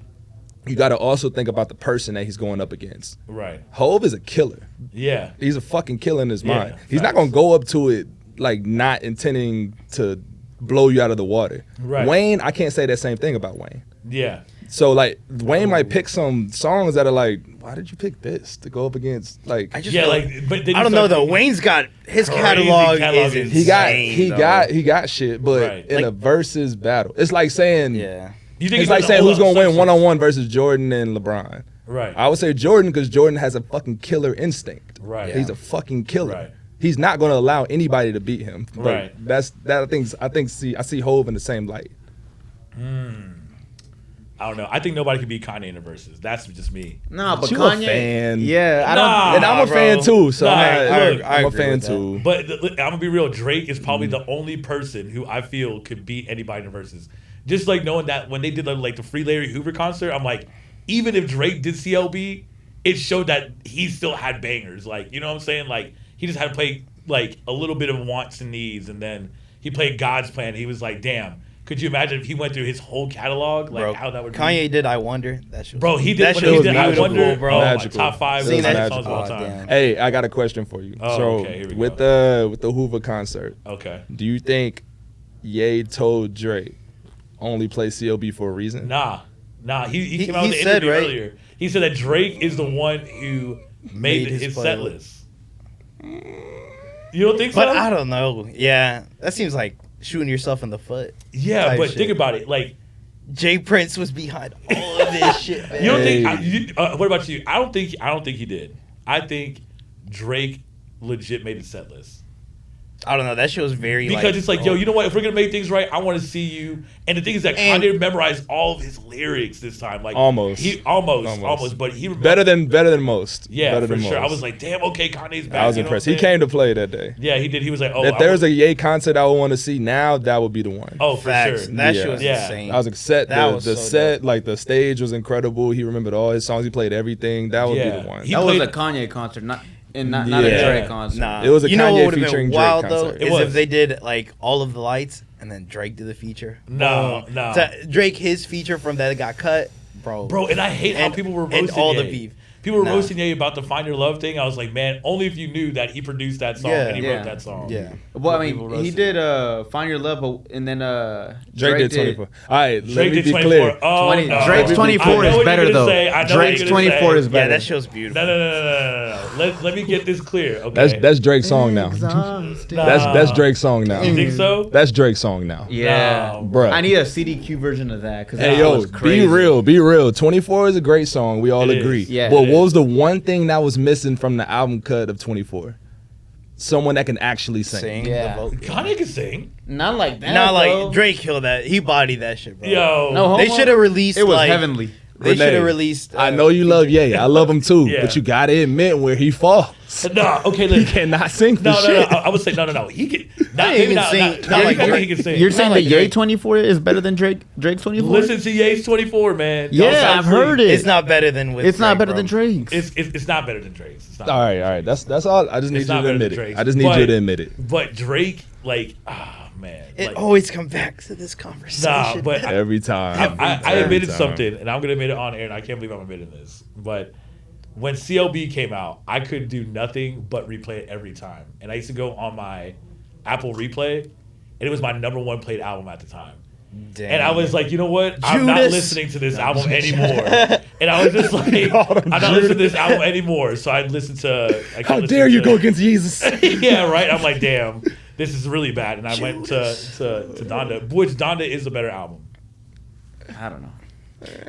S3: you got to also think about the person that he's going up against.
S1: Right.
S3: Hov is a killer.
S1: Yeah.
S3: He's a fucking killer in his mind. He's not going to go up to it like not intending to blow you out of the water.
S1: Right.
S3: Wayne, I can't say that same thing about Wayne.
S1: Yeah.
S3: So like Wayne might pick some songs that are like, why did you pick this to go up against? Like,
S2: but I don't know though. Wayne's got his catalog is insane.
S3: He got shit, but in a versus battle, it's like saying it's like saying who's gonna win one-on-one versus Jordan and LeBron.
S1: Right.
S3: I would say Jordan because Jordan has a fucking killer instinct.
S1: Right.
S3: He's a fucking killer.
S1: Right.
S3: he's not going to allow anybody to beat him.
S1: Right.
S3: I see Hove in the same light.
S1: I don't know. I think nobody can beat Kanye in the verses. That's just me.
S4: Nah, but
S3: You
S4: Kanye.
S3: a fan.
S4: Yeah, I
S1: Nah,
S4: don't.
S3: And I'm a
S1: bro.
S3: fan too, so
S1: Nah,
S3: I'm a
S2: agree
S3: fan
S2: with that.
S3: too.
S1: But I'm gonna be real. Drake is probably the only person who I feel could beat anybody in the verses. Just like knowing that when they did the Free Larry Hoover concert, I'm like, even if Drake did CLB, it showed that he still had bangers. Like, you know what I'm saying? Like, he just had to play like a little bit of wants and needs, and then he played God's Plan. He was like, damn. Could you imagine if he went through his whole catalog, like
S2: Bro,
S1: how that would
S2: Kanye
S1: be?
S2: did I Wonder. That shit was,
S1: Bro, he did
S2: that
S1: when
S2: shit
S1: he
S2: was
S1: did I
S2: beautiful,
S1: Wonder,
S2: bro.
S1: Oh, my
S3: Magical.
S1: top 5
S2: Seen
S1: songs
S2: that-
S1: of all
S2: oh,
S1: time.
S2: damn.
S3: Hey, I got a question for you.
S1: Oh,
S3: So
S1: okay, here we
S3: with
S1: go.
S3: the Hoover concert,
S1: Okay.
S3: do you think Ye told Drake only play CLB for a reason?
S1: Nah. He came out
S2: he
S1: in the
S2: said,
S1: interview
S2: right?
S1: earlier. He said that Drake is the one who made his set list. You don't think so?
S2: But I don't know. Yeah, that seems like shooting yourself in the foot.
S1: Yeah,
S2: type
S1: but
S2: shit.
S1: think about it. Like,
S2: Jay Prince was behind all of this shit, man.
S1: you don't think?
S3: Hey.
S1: What about you? I don't think he did. I think Drake legit made his set list.
S2: I don't know. That shit was very
S1: Because it's like, yo, you know what? If we're gonna make things right, I want to see you. And the thing is that
S2: And-
S1: Kanye memorized all of his lyrics this time. Like
S3: Almost.
S1: he almost, but he
S3: Better than most.
S1: yeah,
S3: better
S1: for
S3: than
S1: sure. I
S3: most.
S1: was like, damn, okay, Kanye's back.
S3: I was
S1: you know
S3: impressed.
S1: what
S3: He
S1: I'm saying?
S3: came to play that day.
S1: Yeah, he did. He was like, oh,
S3: If there's a Ye concert I would want to see now, that would be the one.
S1: oh, for
S2: facts.
S1: sure.
S2: That
S3: Yeah.
S2: shit was
S1: Yeah.
S2: insane.
S3: I was upset.
S2: That
S3: The
S2: was so
S3: set,
S2: dope.
S3: like the stage was incredible. He remembered all his songs. He played everything. That would
S1: Yeah.
S3: be the one.
S1: He
S4: That was
S1: played-
S4: a Kanye concert, not a
S3: Yeah.
S4: Drake concert.
S2: Nah,
S3: It was a
S2: you know
S3: Kanye
S2: what would've
S3: featuring
S2: been
S3: Drake
S2: wild
S3: concert.
S2: though
S1: It
S2: is
S1: was.
S2: if they did like all of the lights and then Drake did the feature.
S1: No,
S2: Boom.
S1: no.
S2: So Drake his feature from that got cut, bro.
S1: Bro, and I hate how
S2: And-
S1: people were
S2: and
S1: roasting
S2: all the
S1: Ye.
S2: beef.
S1: People were
S2: Nah.
S1: roasting Ye about the Find Your Love thing. I was like, man, only if you knew that he produced that song
S2: Yeah.
S1: and he
S4: Yeah.
S1: wrote that song.
S2: Yeah.
S4: Well, I
S1: People
S4: mean, he
S1: roasted
S4: did Find Your Love, and then
S3: Drake did 24. All right, let
S1: Drake
S3: me
S1: did
S3: be
S1: 24.
S3: clear.
S1: Oh,
S4: 20
S1: no.
S4: Drake's
S3: I
S4: 24
S1: know
S4: is
S1: what
S4: better
S1: you're gonna
S4: though.
S1: say. I know what
S4: Drake's
S1: you're gonna
S4: 24
S1: say.
S4: is
S2: Yeah,
S4: better.
S2: that show's beautiful.
S1: No. Let me get this clear. Okay.
S3: That's Drake's song now.
S4: Exhausted.
S3: That's Drake's song now.
S1: You think so?
S3: That's Drake's song now.
S4: Yeah,
S1: No,
S3: bro.
S4: I need a CDQ version of that because
S3: Hey
S4: that
S3: yo,
S4: was crazy.
S3: be real. 24 is a great song. We all
S1: It is.
S3: agree.
S4: Yeah,
S3: But
S4: it
S3: what
S4: is.
S3: was the one thing that was missing from the album cut of 24? Someone that can actually sing.
S2: Sing
S4: Yeah.
S2: the vocal.
S1: Kanye can sing.
S4: Not like that.
S2: Not
S4: though.
S2: like Drake killed that. He bodied that shit, bro.
S1: Yo.
S4: No,
S2: They
S4: homo.
S2: should have released.
S4: It was
S2: like,
S4: heavenly.
S2: They should
S3: Renee,
S2: have released.
S3: I know you love Ye. I love him too.
S1: Yeah.
S3: But you gotta admit where he falls.
S1: No, okay,
S3: He
S1: listen.
S3: cannot sing for
S1: No.
S3: shit.
S1: I would say no. He can. Not,
S2: ain't
S1: maybe
S2: even
S1: not,
S2: sing-
S1: not,
S2: not
S1: not
S2: like
S1: like
S2: Drake.
S1: he can sing.
S4: You're saying
S2: like
S4: that Ye
S2: Drake.
S4: 24 is better than Drake's 24?
S1: Listen to Ye's 24, man.
S4: Yeah,
S1: Y'all
S4: I've
S1: sound
S4: heard
S1: sweet.
S4: it.
S2: It's not better than with.
S4: It's not
S2: Drake,
S4: better
S2: bro.
S4: than Drake's.
S1: It's not better than Drake's. It's not.
S3: All right. That's all. I just need
S1: It's
S3: you
S1: not
S3: to
S1: better than
S3: admit it.
S1: Drake's.
S3: I just need
S1: But-
S3: you to admit it.
S1: But Drake, like, man.
S2: It
S1: like,
S2: always comes back to this conversation.
S1: Nah, but
S3: Every time.
S1: I
S3: Every
S1: admitted
S3: time.
S1: something, and I'm gonna admit it on air, and I can't believe I'm admitting this. But when CLB came out, I could do nothing but replay it every time. And I used to go on my Apple Replay, and it was my #1 played album at the time.
S2: Damn.
S1: And I was like, you know what? I'm not
S2: Judas.
S1: listening to this album anymore. And I was just like, I'm not listening to this album anymore. So I listened to.
S3: How dare you go against Jesus?
S1: Yeah, right. I'm like, damn, this is really bad. And I went to Donda, which Donda is a better album.
S4: I don't know.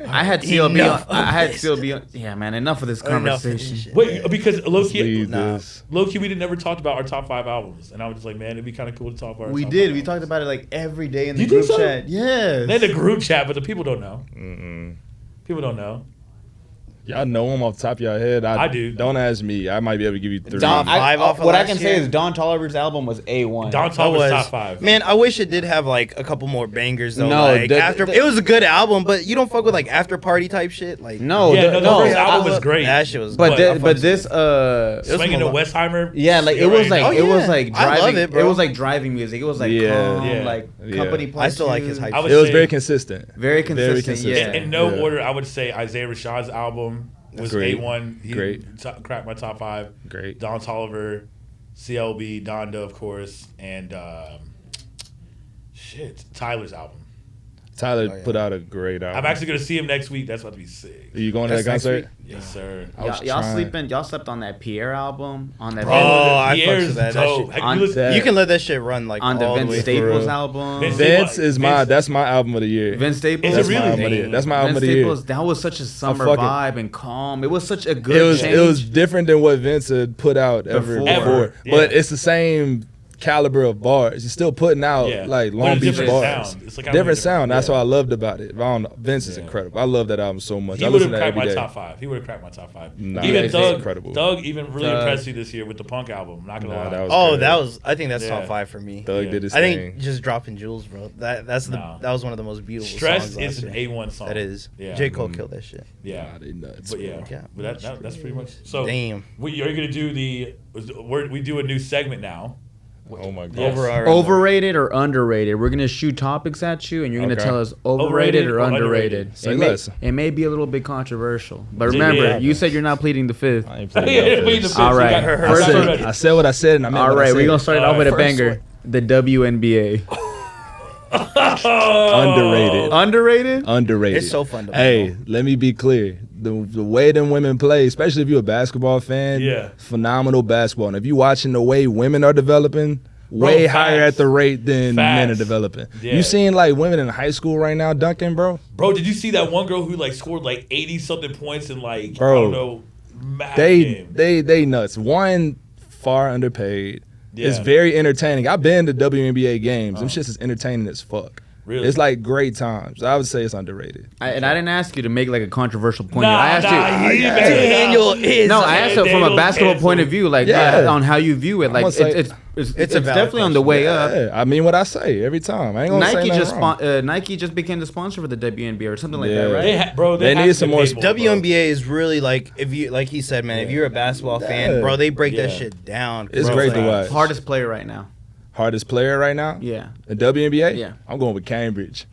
S4: I had CLB.
S2: Enough
S4: I had
S2: of this.
S4: CLB. Yeah, man. Enough of this
S2: Enough of this
S4: conversation.
S2: shit.
S1: Wait, because low key,
S3: Leave
S2: Nah.
S3: this.
S1: we didn't never talked about our top 5 albums, and I was just like, man, it'd be kind of cool to talk about. Our
S4: We
S1: top
S4: did.
S1: 5
S4: We talked
S1: albums.
S4: about it like every day in the
S1: You think
S4: group
S1: so?
S4: chat. Yes.
S1: They had a group chat, but the people don't know.
S3: Mm-mm.
S1: People don't know.
S3: Y'all know him off the top of your head.
S1: I do.
S3: Don't ask me. I might be able to give you 3.
S2: Top five off of
S4: what I
S2: last
S4: can say
S2: year?
S4: is Don Toliver's album was A1.
S1: Don
S2: That
S1: Toliver's
S2: was
S1: top 5.
S2: Man, I wish it did have like a couple more bangers though.
S4: No,
S2: like,
S4: the-
S2: after
S4: the-
S2: it was a good album, but you don't fuck with like after party type shit. Like
S4: No,
S1: Yeah,
S4: the,
S1: no, the first album
S2: I-
S1: was great.
S2: That shit was.
S4: But
S2: good.
S4: but this
S2: was
S1: Swinging to
S2: Molo-
S1: Westheimer.
S4: yeah, like
S1: you
S4: it was
S1: already
S4: like
S1: know.
S2: Oh,
S4: it was
S2: yeah.
S4: like
S2: I love
S4: driving.
S2: it, bro.
S4: was like driving music. It was like
S3: Yeah.
S4: calm,
S1: Yeah.
S4: like
S3: Yeah.
S4: company.
S2: I still like
S4: Plus
S2: his
S4: You.
S2: hype.
S1: I would
S3: It was
S1: say-
S3: very consistent.
S4: Very consistent.
S3: consistent.
S4: Yeah.
S1: In no
S3: Yeah.
S1: order, I would say Isaiah Rashad's album was
S3: Great.
S1: A1. He
S3: Great.
S1: cracked my top 5.
S3: Great.
S1: Don Toliver, CLB, Donda, of course, and Tyler's album.
S3: Tyler put out a great album.
S1: I'm actually gonna see him next week. That's about to be sick.
S3: Are you going to that concert?
S1: Yes, sir.
S4: Y'all slept on that Pierre album on that.
S2: Bro, I
S1: Pierre's
S2: fucks with that.
S1: dope.
S2: You can let that shit run like
S4: on the
S2: all the
S4: Vince
S2: way
S4: Staples
S2: through.
S4: album.
S3: That's my album of the year.
S4: Vince Staples.
S1: Is it really?
S3: That's my album of the
S4: Vince
S3: year.
S4: Staples. That was such a summer vibe and calm. It was such a good.
S3: It was different than what Vince had put out ever before.
S1: Yeah.
S3: But it's the same caliber of bars. He's still putting out like Long Beach bars.
S1: It's like
S3: different sound. That's what I loved about it. Vince is incredible. I love that album so much.
S1: He would have cracked my top 5. He would have cracked my top 5.
S3: Nah,
S1: even Doug,
S3: incredible.
S1: Doug even really impressed me this year with the Punk album. I'm not gonna
S2: lie. I think that's top 5 for me.
S3: Doug did his
S2: thing.
S3: I think
S2: just dropping jewels, bro. That was one of the most beautiful
S1: Stress
S2: songs.
S1: Stress is an A1 song.
S2: That is.
S1: Yeah.
S2: J. Cole killed that shit.
S1: Yeah.
S3: Nah, they nuts.
S1: But that's pretty much. So
S2: damn.
S1: Are you gonna do we do a new segment now.
S3: Oh my god.
S1: Yes.
S4: Overrated or underrated? We're gonna shoot topics at you, and you're gonna tell us overrated or underrated. It may be a little bit controversial, but remember, you said you're not pleading the fifth.
S3: I ain't pleading the fifth.
S4: All right.
S3: I said what I said, and I meant
S4: all right. We're gonna start it off with a
S3: first
S4: banger. The WNBA.
S3: Underrated.
S2: It's so fun to
S3: Hey, let me be clear. The way them women play, especially if you're a basketball fan, phenomenal basketball. And if you're watching the way women are developing, way higher at the rate than men are developing. Yeah. You seeing like women in high school right now dunking, bro?
S1: Bro, did you see that one girl who like scored like 80 something points in like
S3: bro,
S1: I don't know, mad game.
S3: They nuts. One, far underpaid. Yeah. It's very entertaining. I've been to WNBA games. Them shits is entertaining as fuck.
S1: Really?
S3: It's like great times. I would say it's underrated.
S4: I didn't ask you to make like a contriversial point.
S1: I
S4: asked you.
S2: Daniel is.
S4: No, I asked you from a basketball point of view, like on how you view it. Like it's definitely on the way up.
S3: I mean what I say every time. I ain't gonna say nothing wrong.
S4: Nike just became the sponsor for the WNBA or something like that, right?
S1: They
S3: need some more.
S2: WNBA is really like if you like he said, man. If you're a basketball fan, bro, they break that shit down.
S3: It's great to watch.
S4: Hardest player right now.
S3: Hardest player right now?
S4: Yeah.
S3: The WNBA?
S4: Yeah.
S3: I'm going with Cambridge.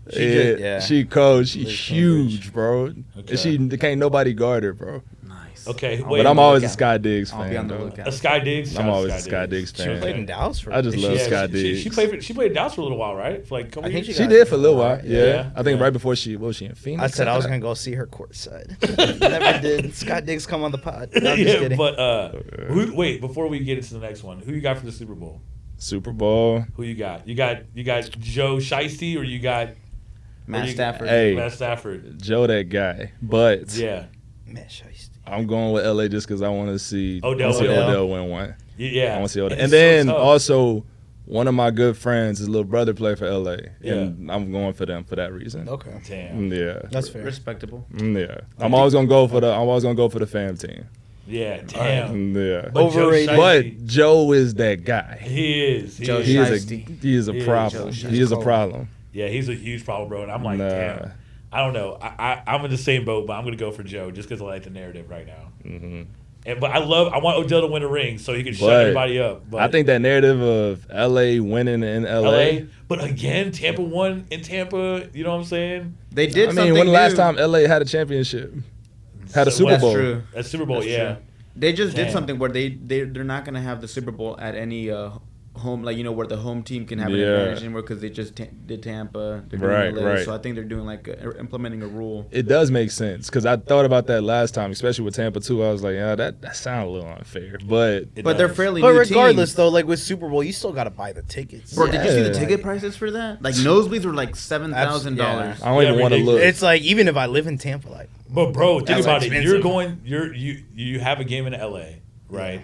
S2: She
S3: cold. She's huge, bro. Okay. And can't nobody guard her, bro.
S4: Nice.
S1: Okay,
S3: wait. But I'm always a Sky Diggs fan.
S4: I'll be on the lookout.
S1: A Sky Diggs?
S3: I'm always a Sky Diggs fan.
S2: She played in Dallas for
S3: I just love Sky Diggs.
S1: She played in Dallas for a little while, right? For like a couple years?
S3: She did for a little while. Yeah. I think right before was she in Phoenix?
S2: I said I was going to go see her courtside. Never did. Scott Diggs come on the pod. No, I'm just kidding.
S1: But wait, before we get into the next one, who you got for the Super Bowl?
S3: Super Bowl.
S1: Who you got? You got Joe Shiesty or you got
S4: Matt Stafford?
S3: Hey,
S1: Matt Stafford.
S3: Joe, that guy. But
S2: Matt Shiesty.
S3: I'm going with LA just because I want to see
S1: Odell
S3: win one.
S1: Yeah,
S3: I want to see Odell. And then also, one of my good friends, his little brother played for LA, and I'm going for them for that reason.
S2: Okay.
S1: Damn.
S3: Yeah.
S2: That's fair.
S4: Respectable.
S3: Yeah. I'm always gonna go for the fam team.
S1: Yeah, damn.
S3: Yeah.
S2: Overrated.
S3: But Joe is that guy.
S1: He is.
S4: Joe
S3: He is a problem. He is a problem.
S1: Yeah, he's a huge problem, bro. And I'm like, damn. I don't know. I'm in the same boat, but I'm gonna go for Joe just because I like the narrative right now. Mm-hmm. But I want Odell to win a ring so he can shut everybody up. But
S3: I think that narrative of LA winning in LA.
S1: But again, Tampa won in Tampa. You know what I'm saying?
S4: They did.
S3: When the last time LA had a championship? Had a Super Bowl.
S4: That's true.
S1: That's Super Bowl,
S4: True. They just did something where they're not gonna have the Super Bowl at any home, like where the home team can have an advantage anymore because they just did Tampa. Right. So I think they're doing implementing a rule.
S3: It does make sense because I thought about that last time, especially with Tampa too. I was like, that sounds a little unfair, but
S4: they're fairly.
S2: But
S4: new
S2: regardless,
S4: teams.
S2: though, like with Super Bowl, you still gotta buy the tickets.
S4: Bro, did you see the ticket prices for that? Like nosebleeds were like $7,000.
S3: I don't even want to look.
S2: It's like even if I live in Tampa, like.
S1: But bro, think about it. You have a game in LA, right?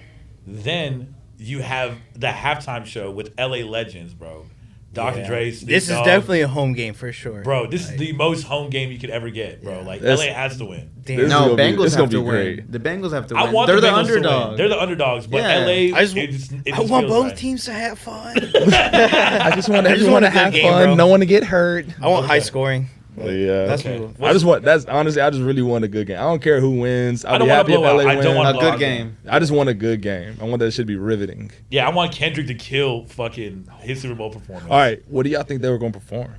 S1: Then you have the halftime show with LA legends, bro. Dr. Dre, Snoop
S2: This is
S1: Dogg.
S2: definitely a home game for sure.
S1: Bro, this is the most home game you could ever get, bro. Like LA has to win.
S4: No, Bengals have to win. The Bengals have to win. They're the underdogs.
S1: They're the underdogs, but LA.
S2: I want both teams to have fun.
S3: I just want everyone to have fun. Bro. No one to get hurt.
S2: I want high scoring.
S3: Yeah, that's I just really want a good game. I don't care who wins.
S1: I don't want to blow out. I don't want
S4: a good game.
S3: I just want a good game. I want that shit to be riveting.
S1: Yeah, I want Kendrick to kill fucking his Super Bowl performance.
S3: All right, what do y'all think they were going to perform?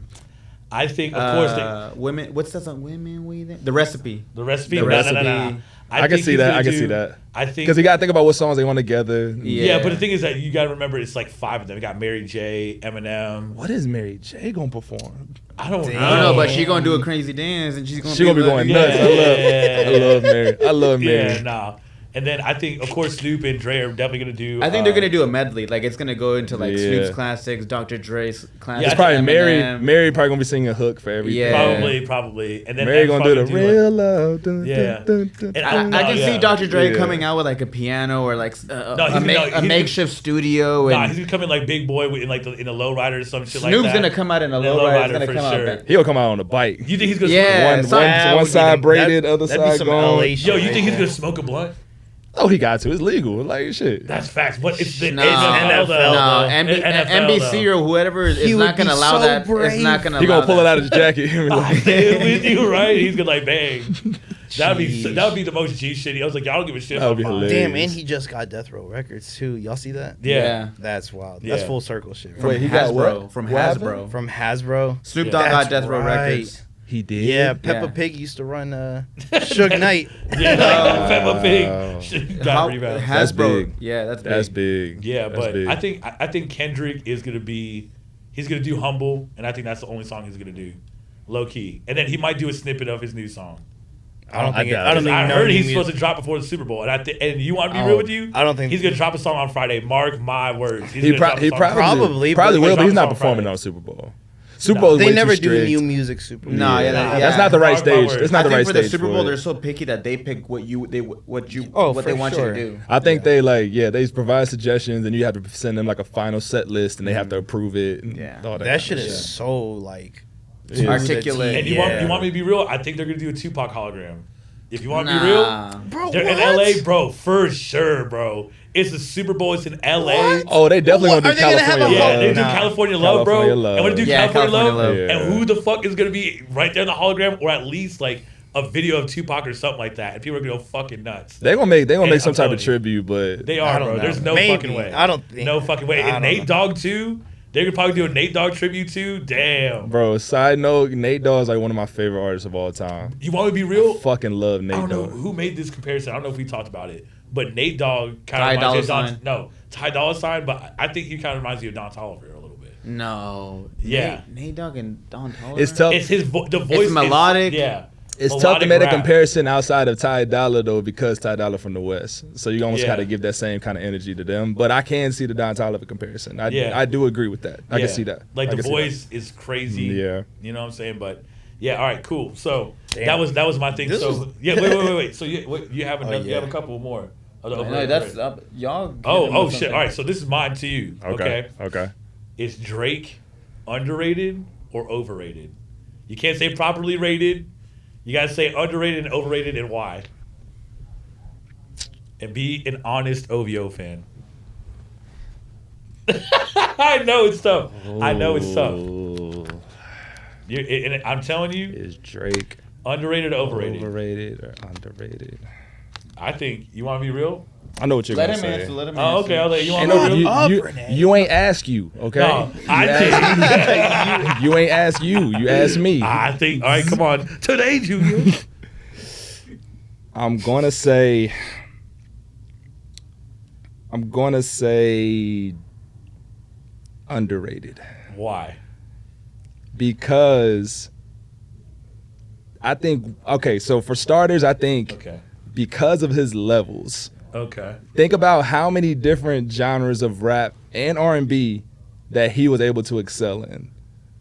S1: I think, of course,
S4: women. What's that song? Women, we the recipe.
S1: The recipe.
S4: The recipe.
S1: No.
S3: I can see that. I can see that.
S1: I think
S3: because you got to think about what songs they want together.
S1: Yeah, but the thing is that you got to remember it's like 5 of them. We got Mary J, Eminem.
S3: What is Mary J gonna perform?
S1: I don't
S4: know, but she gonna do a crazy dance and she's gonna
S3: be going nuts. I love Mary. I love Mary.
S1: Yeah, nah. And then I think, of course, Snoop and Dre are definitely gonna do.
S4: I think they're gonna do a medley. Like it's gonna go into like Snoop's classics, Dr. Dre's classics.
S3: It's probably Mary. Mary probably gonna be singing a hook for everything.
S1: Yeah, probably. And then
S3: Mary gonna do the real love.
S1: And
S4: I can see Dr. Dre coming out with like a piano or like a makeshift studio.
S1: Nah, he's gonna come in like Big Boy in like in a lowrider or some shit like that.
S4: Snoop's gonna come out in a lowrider for sure.
S3: He'll come out on a bike.
S1: You think he's gonna
S3: one side braided, other side gone?
S1: Yo, you think he's gonna smoke a blunt?
S3: Oh, he got to. It's legal. Like, shit.
S1: That's facts. But it's the
S4: NFL,
S1: though.
S4: No, NBC or whoever is not going to allow that. It's not going to allow that.
S3: He going to pull it out of his jacket.
S1: I'm staying with you, right? He's going to like, bang. That would be the most G shit. I was like, y'all don't give a shit about mine.
S2: Damn, and he just got Death Row Records, too. Y'all see that?
S1: Yeah.
S2: That's wild. That's full circle shit.
S4: From Hasbro. From
S2: Hasbro.
S4: Snoop Dogg got Death Row Records.
S3: He did.
S2: Yeah, Peppa Pig used to run Suge Knight.
S1: Peppa Pig.
S3: That's big.
S4: Yeah, that's big.
S1: Yeah,
S3: that's
S1: but
S3: big.
S1: I think Kendrick is gonna be, he's gonna do Humble, and I think that's the only song he's gonna do, low key, and then he might do a snippet of his new song.
S2: I
S1: heard he's supposed to drop before the Super Bowl, and you want to be real with you?
S2: I don't think
S1: he's gonna drop a song on Friday. Mark my words.
S3: He probably will, but he's not performing on Super Bowl. Super Bowl.
S2: They never do new music Super Bowl.
S3: No, that's not the right stage. It's not the right stage.
S4: For the Super Bowl, they're so picky that they pick what they want you to do.
S3: I think they they provide suggestions, and you have to send them like a final set list, and they have to approve it.
S2: That shit is so like
S4: articulate.
S1: And you want me to be real? I think they're gonna do a Tupac hologram. If you want to be real,
S2: bro,
S1: they're in LA, bro, for sure, bro. It's the Super Bowl. It's in LA.
S2: What?
S3: Oh, they definitely gonna do California Love.
S1: Yeah, they do California Love, bro. And when they do California Love,
S3: yeah.
S1: and who the fuck is gonna be right there in the hologram, or at least like a video of Tupac or something like that, and people are gonna go fucking nuts.
S3: They're gonna make some type of tribute, but
S1: they are, bro. There's no fucking way.
S2: I don't think.
S1: No fucking way. And Nate Dogg too. They could probably do a Nate Dogg tribute too. Damn.
S3: Bro, side note, Nate Dogg is like one of my favorite artists of all time.
S1: You want me to be real?
S3: I fucking love Nate Dogg.
S1: I don't know who made this comparison. I don't know if we talked about it. But Nate Dogg kind of reminds me of Don. No, Ty Dolla $ign, but I think he kind of reminds me of Don Toliver a little bit.
S4: No.
S1: Yeah.
S4: Nate Dogg and Don Toliver?
S3: It's tough.
S1: It's the voice.
S4: It's melodic.
S1: Yeah.
S3: It's tough to make a comparison outside of Ty Dolla though, because Ty Dolla from the West. So you almost got to give that same kind of energy to them. But I can see the Don Toliver comparison. I do agree with that. I can see that.
S1: Like the voice is crazy.
S3: Yeah.
S1: You know what I'm saying? But yeah, all right, cool. So that was my thing. Wait. So you have another, you have a couple more.
S4: No, that's y'all.
S1: Oh shit! All right, so this is mine to you. Okay.
S3: Okay.
S1: Is Drake underrated or overrated? You can't say properly rated. You gotta say underrated and overrated, and why. And be an honest OVO fan. I know it's tough. And I'm telling you,
S3: is Drake
S1: underrated or overrated?
S3: Overrated or underrated?
S1: I think you want to be real.
S3: I know what you're gonna say.
S4: Let him answer.
S1: Oh, okay. I'll let you want to be real.
S3: You ain't ask you, okay?
S1: No, I think
S3: you ain't ask you. You asked me.
S1: I think. All right, come on. Today, Junior.
S3: I'm gonna say underrated.
S1: Why?
S3: Because I think so for starters, I think because of his levels.
S1: Okay.
S3: Think about how many different genres of rap and R&B that he was able to excel in,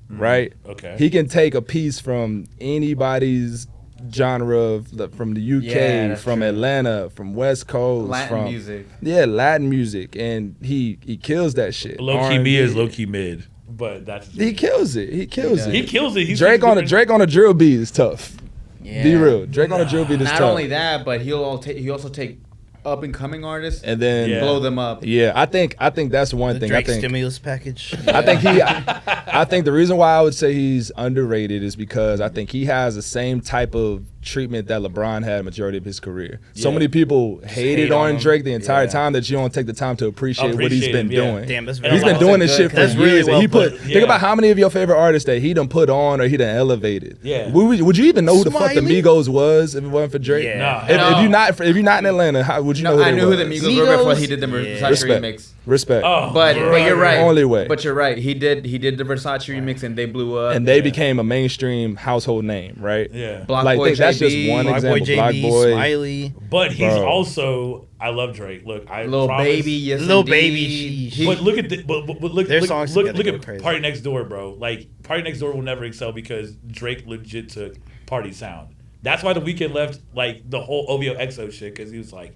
S3: right?
S1: Okay.
S3: He can take a piece from anybody's genre from the UK, from Atlanta, from West Coast,
S4: Latin music.
S3: Yeah, Latin music, and he kills that shit.
S1: Low key me is low key mid, but that's
S3: he kills it. He kills it.
S1: He kills it.
S3: Drake on a drill beat is tough.
S4: Yeah.
S3: Be real. Drake on a drill beat is tough.
S4: Not only that, but he also take up and coming artists
S3: and then
S4: blow them up.
S3: Yeah, I think that's one thing.
S2: Drake
S3: I think
S2: stimulus package.
S3: I think the reason why I would say he's underrated is because I think he has the same type of treatment that LeBron had majority of his career. So
S1: Yeah.
S3: many people hated on Drake the entire
S2: Yeah.
S3: time that you don't take the time to appreciate what he's been doing.
S2: Damn, that's
S3: He's been doing this shit for
S2: That's really
S3: years.
S2: well
S3: And he put,
S2: put.
S3: think about how many of your favorite artists that he done put on or he done elevated.
S1: Yeah.
S3: Would you even know who the fuck the
S2: Smiley?
S3: Migos was if it wasn't for Drake?
S2: Yeah.
S1: Nah,
S3: If you're not in Atlanta, how would you know who
S4: I
S3: they
S4: knew who
S3: was?
S4: the Migos were before he
S2: Migos?
S4: did the
S2: Yeah.
S4: Versace
S3: Respect.
S4: remix.
S3: Respect.
S1: Oh,
S4: But you're right.
S3: Only way.
S4: But you're right. He did the Versace remix and they blew up.
S3: And they became a mainstream household name, right?
S1: Yeah.
S4: Block
S3: Like,
S4: Boy
S3: think that's just
S4: JB,
S3: one
S2: Black
S3: example.
S2: Boy JB,
S3: Black Boy.
S2: Smiley.
S1: But he's
S3: Bro.
S1: also, I love Drake. Look, I
S4: Lil
S1: promise.
S4: Baby, yes,
S2: Lil
S4: indeed.
S2: Baby, sheesh.
S1: But look at the, but look,
S2: Their
S1: look,
S2: songs
S1: look,
S2: together
S1: look
S2: go
S1: at
S2: crazy.
S1: Party Next Door, bro. Like Party Next Door will never excel because Drake legit took Party sound. That's why the Weeknd left like the whole OVO XO shit because he was like,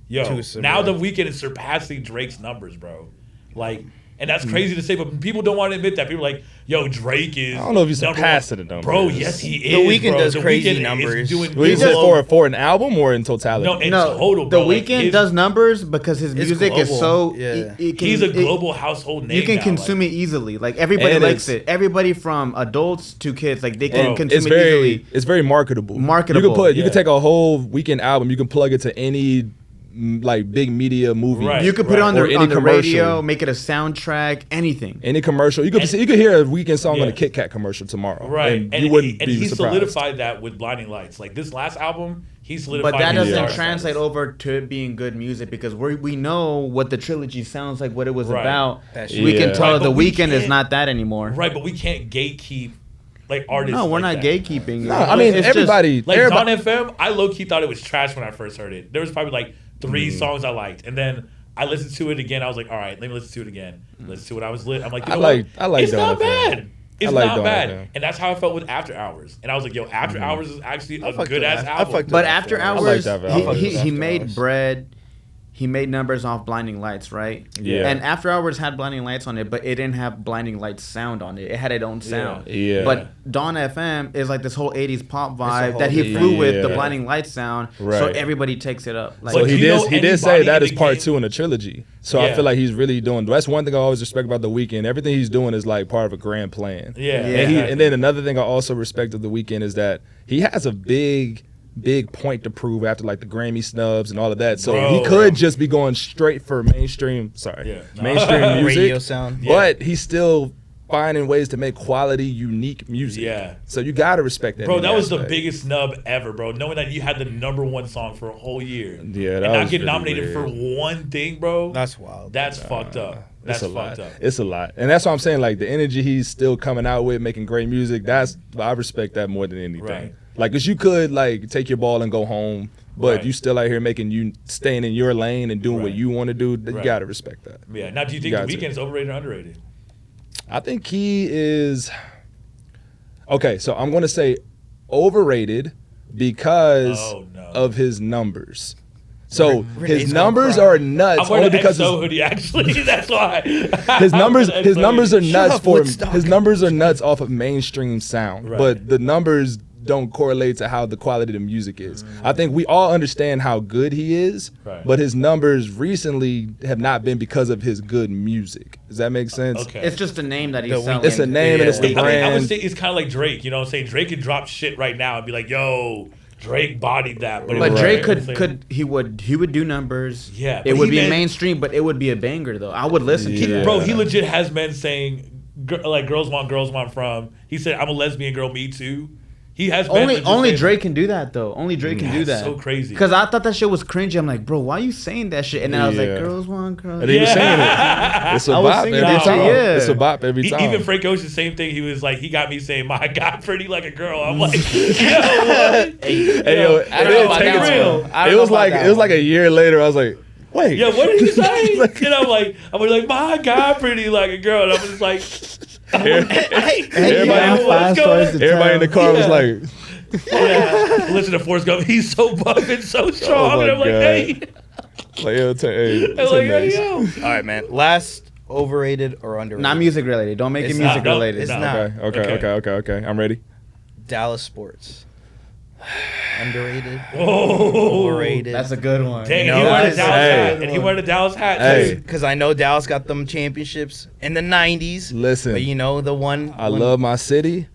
S1: "Yo,
S2: Too
S1: now
S2: similar.
S1: the Weeknd is surpassing Drake's numbers, bro." Like, and that's crazy to say, but people don't want to admit that. People are like, "Yo, Drake is."
S3: I don't know if he's
S1: number
S3: surpassing
S1: one."
S3: the numbers.
S1: bro. Yes, he is.
S2: The Weeknd
S1: bro.
S2: does
S1: The
S2: crazy
S1: Weeknd is
S2: numbers.
S1: doing
S3: Well, is
S1: his
S3: it
S1: own-
S3: for an album or in totality?
S1: No, in
S4: No,
S1: total,
S4: the
S1: bro. Like,
S4: Weeknd
S1: his-
S4: does numbers because his
S2: It's
S4: music is so.
S2: global. Yeah.
S1: He's a global household name.
S4: You can
S1: now,
S4: consume
S1: like,
S4: it easily. Like everybody
S3: And
S4: likes
S3: it's-
S4: it. Everybody from adults to kids, like they can
S1: Bro,
S4: consume
S3: it's
S4: it
S3: very
S4: easily.
S3: it's very marketable.
S4: Marketable,
S3: You
S1: yeah.
S3: can take a whole Weekend album, you can plug it to any like big media movie.
S1: Right.
S4: You could put it on
S3: Or
S4: the
S3: any
S4: radio,
S3: commercial.
S4: make it a soundtrack, anything.
S3: Any commercial. You could hear a Weekend song on
S1: Yeah.
S3: a Kit Kat commercial tomorrow.
S1: Right,
S3: And you wouldn't
S1: and
S3: be
S1: he
S3: surprised.
S1: solidified that with Blinding Lights. Like this last album, he solidified.
S4: But that
S1: his
S4: doesn't
S1: star
S4: translate
S1: status.
S4: over to it being good music because we know what the trilogy sounds like, what it was
S1: Right.
S4: about.
S2: That's
S4: We
S3: true.
S4: can
S3: Yeah.
S4: tell
S1: Right,
S4: the
S1: but we
S4: Weeknd is
S1: can't-
S4: not that anymore.
S1: Right, but we can't gatekeep like artists.
S4: No, we're
S1: like
S4: not
S1: that.
S4: gatekeeping.
S3: No, I mean
S4: It's just-
S3: everybody.
S1: Like
S3: everybody
S1: Dawn FM, I low key thought it was trash when I first heard it. There was probably like 3 songs I liked, and then I listened to it again. I was like, all right, let me listen to it again. Listen to what I was lit. I'm like, you know what?
S3: I like
S1: It's not
S3: Dawn FM.
S1: bad. It's
S3: I like
S1: not
S3: Dawn
S1: bad.
S3: FM.
S1: And that's how I felt with After Hours. And I was like, yo, After Hours is actually a
S2: fucked
S1: good
S2: with
S1: ass
S2: that. I
S1: album.
S2: fucked with
S4: But
S2: that.
S4: after
S2: I
S3: like
S4: hours,
S3: that. I fuck with
S4: he
S3: After
S4: made
S3: Hours.
S4: bread. He made numbers off Blinding Lights, right?
S3: Yeah.
S4: And After Hours had Blinding Lights on it, but it didn't have Blinding Lights sound on it. It had its own sound.
S3: Yeah.
S4: But Dawn FM is like this whole 80s pop vibe
S2: whole
S4: that he
S2: thing.
S4: flew with the
S3: Yeah.
S4: Blinding Lights sound. So
S3: Right.
S4: everybody takes it up. Like,
S3: So
S1: But
S3: he
S1: you know
S3: did say
S1: anybody
S3: that
S1: in
S3: is
S1: the
S3: part
S1: game-
S3: 2 in a trilogy. So I
S1: Yeah.
S3: feel like he's really doing. That's one thing I always respect about the Weeknd. Everything he's doing is like part of a grand plan.
S1: Yeah.
S3: And then another thing I also respect of the Weeknd is that he has a big point to prove after like the Grammy snubs and all of that. So
S1: Bro.
S3: he could just be going straight for mainstream
S2: Radio
S3: music,
S2: sound.
S3: but he's still finding ways to make quality, unique music.
S1: Yeah.
S3: So you gotta respect that.
S1: Bro,
S3: in
S1: that was the
S3: aspect.
S1: biggest snub ever, bro. Knowing that you had the #1 song for a whole year.
S3: Yeah, that
S1: and not
S3: was
S1: get
S3: really
S1: nominated
S3: weird.
S1: for one thing, bro.
S2: That's wild.
S1: That's fucked up. That's
S3: It's a
S1: fucked
S3: lot.
S1: up.
S3: It's a lot, and that's what I'm saying. Like the energy he's still coming out with, making great music. I respect that more than anything.
S1: Right.
S3: Like, cause you could like take your ball and go home, but
S1: Right.
S3: you still out here staying in your lane and doing what
S1: Right.
S3: you want to do. You
S1: Right.
S3: gotta respect that.
S1: Yeah. Now, do you think
S3: got
S1: The
S3: to.
S1: Weeknd is overrated or underrated?
S3: I think he is. Okay, so I'm gonna say overrated because
S1: Oh, no.
S3: of his numbers. So
S2: Renee's
S3: his
S2: gonna
S3: numbers
S2: cry.
S3: are nuts
S1: I'm wearing
S3: only
S1: an
S3: because
S1: XO hoodie, actually. That's why.
S3: his numbers
S1: I'm
S3: his
S1: wearing an
S3: numbers
S1: XO
S3: are
S1: hoodie.
S3: nuts
S2: up,
S3: for
S2: Woodstock.
S3: his numbers are nuts off of mainstream sound,
S1: Right.
S3: but the numbers don't correlate to how the quality of the music is. I think we all understand how good he is,
S1: Right.
S3: but his numbers recently have not been because of his good music. Does that make sense?
S1: Okay.
S4: it's just a name that he's
S2: The
S4: selling.
S3: It's a name and it's the
S1: I mean, I would
S3: brand.
S1: say it's kind of like Drake. You know what I'm saying? Drake could drop shit right now and be like, yo, Drake bodied that. But, it
S4: But
S1: was-
S4: Drake
S1: you know what I'm saying?
S4: he would do numbers.
S1: Yeah,
S4: it
S1: but
S4: would
S1: he
S4: be
S1: meant-
S4: mainstream, but it would be a banger though. I would listen to
S3: Yeah.
S4: that.
S1: Bro, he legit has men saying, like, girls want from. He said, I'm a lesbian girl, me too. He has men legit
S4: Only
S1: saying
S4: Drake can do that though. Only Drake can do
S1: That's
S4: that.
S1: so crazy.
S4: Because I thought that shit was cringy. I'm like, bro, why are you saying that shit? And then I was like,
S3: Yeah.
S4: girls want girls.
S3: And he was
S1: Yeah.
S3: saying it. It's a
S4: I was
S3: bop
S4: singing
S3: every
S1: that
S3: time.
S1: shit,
S4: yeah.
S3: It's a bop every time.
S1: Even Frank Ocean, same thing. He was like, he got me saying, my God, pretty like a girl. I'm like, yo, what?
S3: Hey, yo,
S4: I don't know about that
S1: real.
S4: one. I don't know about that
S3: It was
S4: one.
S3: like a year later. I was like, wait.
S1: Yeah, what did he say?
S3: Like-
S1: and I'm like, my God, pretty like a girl. And I'm just like,
S3: Everybody,
S1: yo, what's going on?
S3: everybody in the car was
S1: Yeah.
S3: like,
S1: Yeah. Listen to Forrest Gump. He's so buff and so strong.
S3: Oh my
S1: and I'm like,
S3: God.
S1: hey.
S3: like, yo, hey,
S1: I'm like, hey,
S3: next.
S1: yo.
S2: All right, man. Last overrated or underrated?
S4: Not music related. Don't make
S2: It's
S4: it music
S1: not, no,
S4: related.
S2: It's
S1: No.
S2: not.
S3: Okay. I'm ready.
S2: Dallas sports. Underrated.
S1: Whoa.
S2: Overrated.
S4: That's a good one.
S1: Dang,
S2: You
S1: and he
S2: know,
S1: wearing a
S2: that's-
S1: Dallas
S3: hey.
S1: hat. And he wearing a Dallas hat,
S3: Hey.
S1: too.
S2: Because I know Dallas got them championships in the 90s.
S3: Listen,
S2: But you know the one.
S3: I
S2: one-
S3: love my city,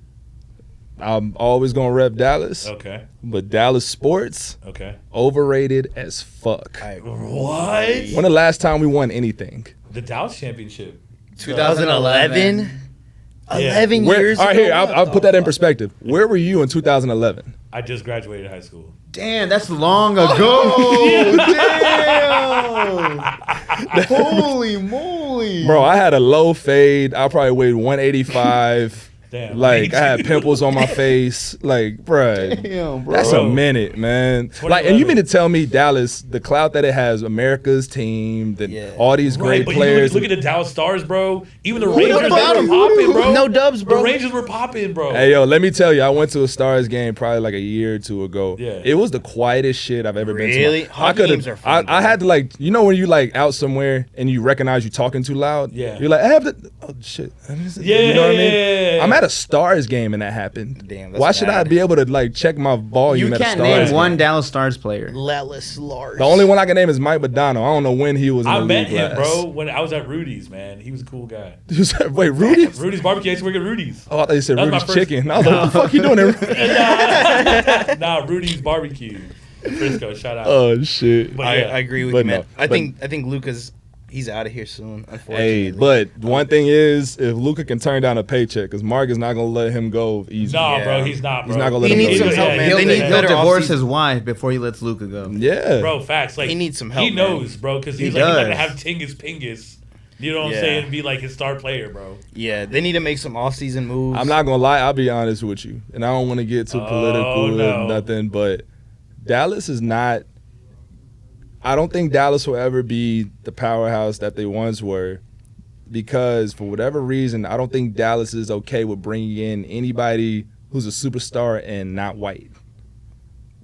S3: I'm always gonna rep Dallas.
S1: Okay.
S3: But Dallas sports,
S1: Okay.
S3: overrated as fuck.
S1: What?
S3: When the last time we won anything?
S1: The Dallas championship.
S2: 2011.
S1: Yeah.
S2: 11
S3: Where,
S2: years
S3: all right,
S2: ago?
S3: here, I'll
S2: What
S3: put
S2: the
S3: that in
S2: fuck?
S3: perspective. Where were you in 2011?
S1: I just graduated high school.
S4: Damn, that's long ago. Damn. Holy moly.
S3: Bro, I had a low fade. I probably weighed 185.
S1: Damn.
S3: Like, I had pimples on my face. Like, bruh.
S4: Damn, bro.
S3: That's a minute, man. Like, and you mean to tell me Dallas, the clout that it has, America's team, all these great
S1: but
S3: players.
S1: Look at the Dallas Stars, bro. Even the
S2: Who
S1: Rangers
S2: the
S1: were
S2: fuck?
S1: popping, bro.
S2: No dubs, bro.
S1: The Rangers were popping, bro.
S3: Hey, yo, let me tell you, I went to a Stars game probably like a year or two ago.
S1: Yeah.
S3: It was the quietest shit I've ever been to.
S2: Really? Hockey games are fun,
S3: I had to, like, you know when you like out somewhere and you recognize you talking too loud?
S1: Yeah.
S3: You're like, I have to, oh shit.
S1: Yeah.
S3: You know what I mean? I'm at a Stars game and that happened.
S2: Damn, that's
S3: Why should I
S2: bad.
S3: be able to like check my volume
S4: You
S3: at a
S4: can't
S3: Stars
S4: name
S3: game?
S4: one Dallas Stars player.
S2: Lellis Lars.
S3: The only one I can name is Mike Badano. I don't know when he was in
S1: I
S3: the
S1: met
S3: league
S1: him,
S3: last.
S1: bro, when I was at Rudy's, man. He was a cool guy.
S3: Wait, Rudy?
S1: Rudy's barbecue. I used to work at Rudy's.
S3: Oh, I thought you said
S1: That was my
S3: Rudy's
S1: first-
S3: chicken. I was like, what the fuck you doing there?
S1: Nah, Rudy's barbecue. Frisco, shout out.
S3: Oh shit.
S1: But
S2: I
S1: yeah.
S2: agree with
S3: But
S2: you, man.
S3: no,
S2: I
S3: but-
S2: think Luca's he's out of here soon. Unfortunately.
S3: Hey, but one thing is, if Luka can turn down a paycheck, because Mark is not gonna let him go easy.
S1: Nah,
S2: Yeah.
S1: bro, he's not, bro.
S3: He's not gonna let
S2: He
S3: him
S2: needs
S3: go
S2: some
S3: easy.
S2: help, man.
S4: He'll,
S2: They need
S4: he'll
S2: better
S4: divorce
S2: offseason.
S4: his wife before he lets Luca go.
S3: Yeah,
S1: Bro, facts. Like
S2: He needs some help,
S1: He
S2: man.
S1: knows, bro, because he's
S4: He
S1: like he's not
S4: does.
S1: gonna have Tingus Pingus. You know what I'm
S2: Yeah.
S1: saying? Be like his star player, bro.
S2: Yeah, they need to make some off-season moves.
S3: I'm not gonna lie. I'll be honest with you, and I don't want to get too political
S1: no.
S3: or nothing, but Dallas is not. I don't think Dallas will ever be the powerhouse that they once were, because for whatever reason, I don't think Dallas is okay with bringing in anybody who's a superstar and not white.